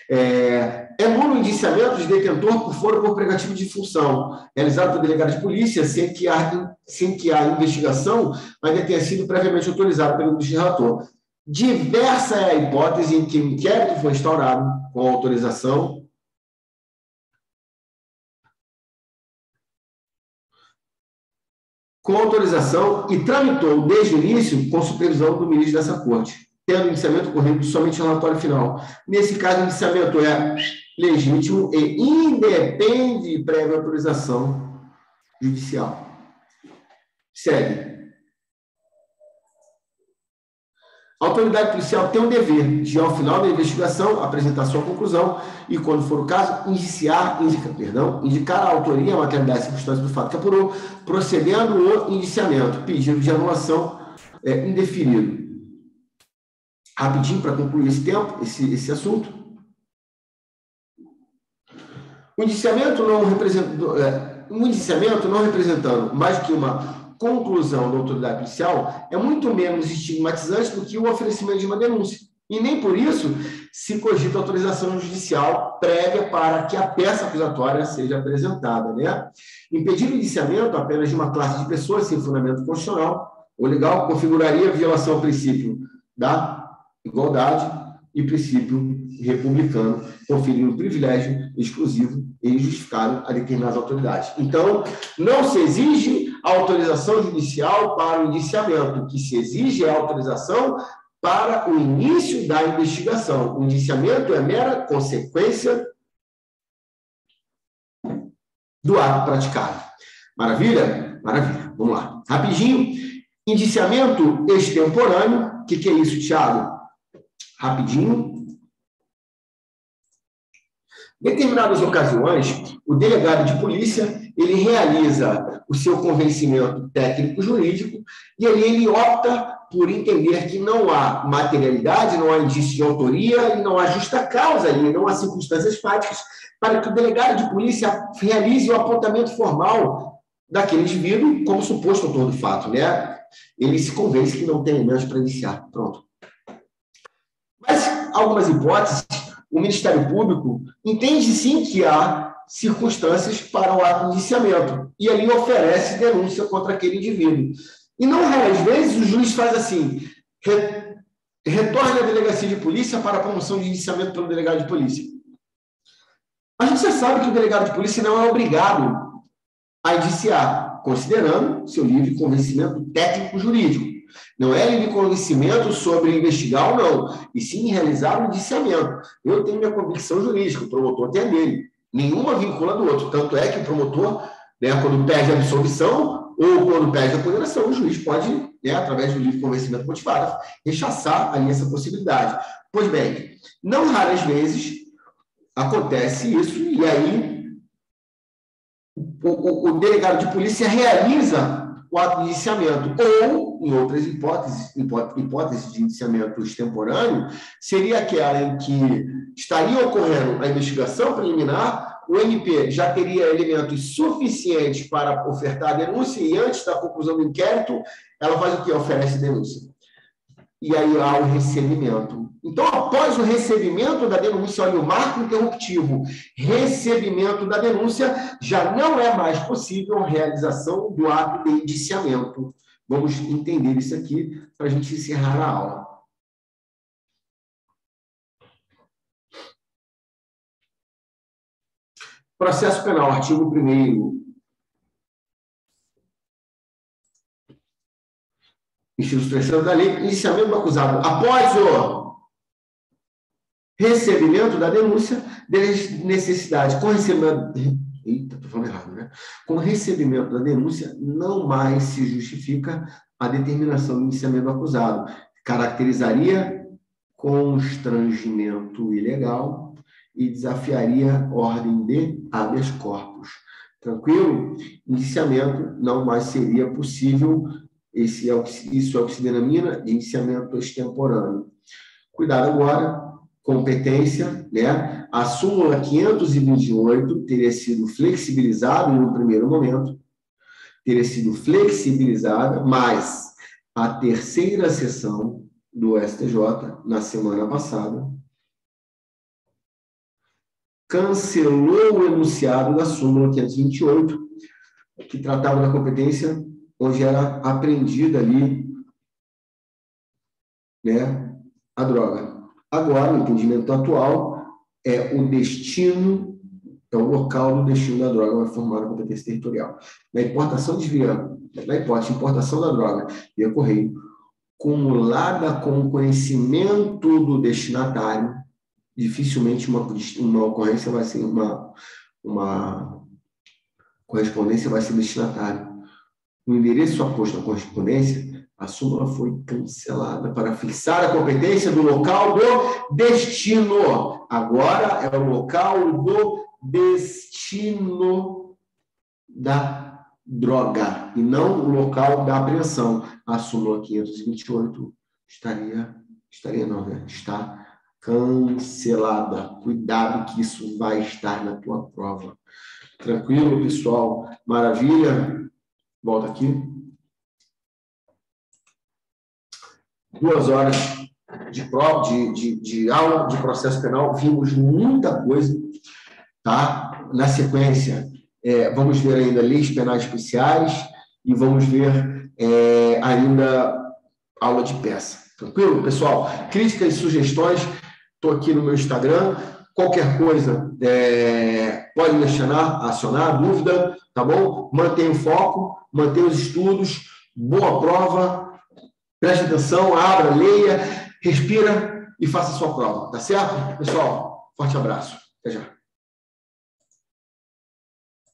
É nulo o indiciamento de detentor por foro por prerrogativo de função, realizado pelo delegado de polícia, sem que a investigação ainda tenha sido previamente autorizada pelo juiz relator. Diversa é a hipótese em que o inquérito foi instaurado com autorização e tramitou desde o início com supervisão do ministro dessa corte, tendo o indiciamento ocorrido somente no relatório final. Nesse caso, o indiciamento é legítimo e independe de prévia autorização judicial. Segue. A autoridade policial tem o dever de, ao final da investigação, apresentar sua conclusão e, quando for o caso, indicar a autoria, a materialidade e circunstâncias do fato que apurou, procedendo o indiciamento, pedido de anulação indeferido. Rapidinho, para concluir esse tempo, esse assunto. O indiciamento não representando mais do que uma conclusão da autoridade policial é muito menos estigmatizante do que o oferecimento de uma denúncia. E nem por isso se cogita autorização judicial prévia para que a peça acusatória seja apresentada, né? Impedir o indiciamento apenas de uma classe de pessoas sem fundamento constitucional ou legal configuraria violação ao princípio da igualdade e princípio republicano, conferindo privilégio exclusivo e injustificável a determinadas autoridades. Então, não se exige a autorização judicial para o indiciamento. O que se exige é a autorização para o início da investigação. O indiciamento é mera consequência do ato praticado. Maravilha? Maravilha. Vamos lá. Rapidinho. Indiciamento extemporâneo. O que é isso, Thiago? Rapidinho. Em determinadas ocasiões, o delegado de polícia, ele realiza o seu convencimento técnico-jurídico e ali ele opta por entender que não há materialidade, não há indício de autoria e não há justa causa ali, não há circunstâncias fáticas para que o delegado de polícia realize o apontamento formal daquele indivíduo como suposto autor do fato, né? Ele se convence que não tem elementos para iniciar. Pronto. Mas, algumas hipóteses, o Ministério Público entende sim que há circunstâncias para o ato de indiciamento e ali oferece denúncia contra aquele indivíduo. E não raras vezes o juiz faz assim, retorne à delegacia de polícia para a promoção de indiciamento pelo delegado de polícia. A gente já sabe que o delegado de polícia não é obrigado a indiciar, considerando seu livre convencimento técnico-jurídico. Não é livre convencimento sobre investigar ou não, e sim realizar o indiciamento. Eu tenho minha convicção jurídica, o promotor tem a dele. Nenhuma vincula do outro. Tanto é que o promotor, né, quando pede a absolvição ou quando pede a condenação, o juiz pode, né, através do livre convencimento motivado, rechaçar ali essa possibilidade. Pois bem, não raras vezes acontece isso, e aí o delegado de polícia realiza o ato de indiciamento, ou, em outras hipóteses de indiciamento extemporâneo, seria aquela em que estaria ocorrendo a investigação preliminar, o MP já teria elementos suficientes para ofertar a denúncia e antes da conclusão do inquérito, ela faz o quê? Oferece denúncia. E aí há o recebimento. Então, após o recebimento da denúncia, olha o marco interruptivo, recebimento da denúncia, já não é mais possível a realização do ato de indiciamento. Vamos entender isso aqui para a gente encerrar a aula. Processo penal, artigo 1º. Inciso 3º da lei, indiciamento do acusado. Após o recebimento da denúncia, de necessidade, com recebimento... Eita, estou falando errado, né? Com recebimento da denúncia, não mais se justifica a determinação do indiciamento do acusado. Caracterizaria constrangimento ilegal e desafiaria ordem de habeas corpus. Tranquilo? Indiciamento não mais seria possível. Isso é o que se denomina de indiciamento extemporâneo. Cuidado agora, competência, né? A súmula 528 teria sido flexibilizada no primeiro momento, teria sido flexibilizada, mas a terceira sessão do STJ, na semana passada, cancelou o enunciado da súmula 528, que tratava da competência onde era apreendida ali, né, a droga. Agora, o entendimento atual é o destino, é o local do destino da droga vai formar a competência territorial. Na importação desviando, na hipótese de importação da droga via correio, cumulada com o conhecimento do destinatário, dificilmente uma ocorrência vai ser uma correspondência vai ser destinatário. No endereço aposto na correspondência, a súmula foi cancelada para fixar a competência do local do destino. Agora é o local do destino da droga e não o local da apreensão. A súmula 528 está cancelada. Cuidado que isso vai estar na tua prova. Tranquilo, pessoal? Maravilha? Volta aqui. 2 horas de prova, de aula de processo penal. Vimos muita coisa, tá? Na sequência, vamos ver ainda leis penais especiais e vamos ver ainda aula de peça. Tranquilo, pessoal? Críticas e sugestões, estou aqui no meu Instagram. Qualquer coisa, pode me acionar, dúvida, tá bom? Mantenha o foco, mantenha os estudos, boa prova, preste atenção, abra, leia, respira e faça a sua prova, tá certo? Pessoal, forte abraço. Até já.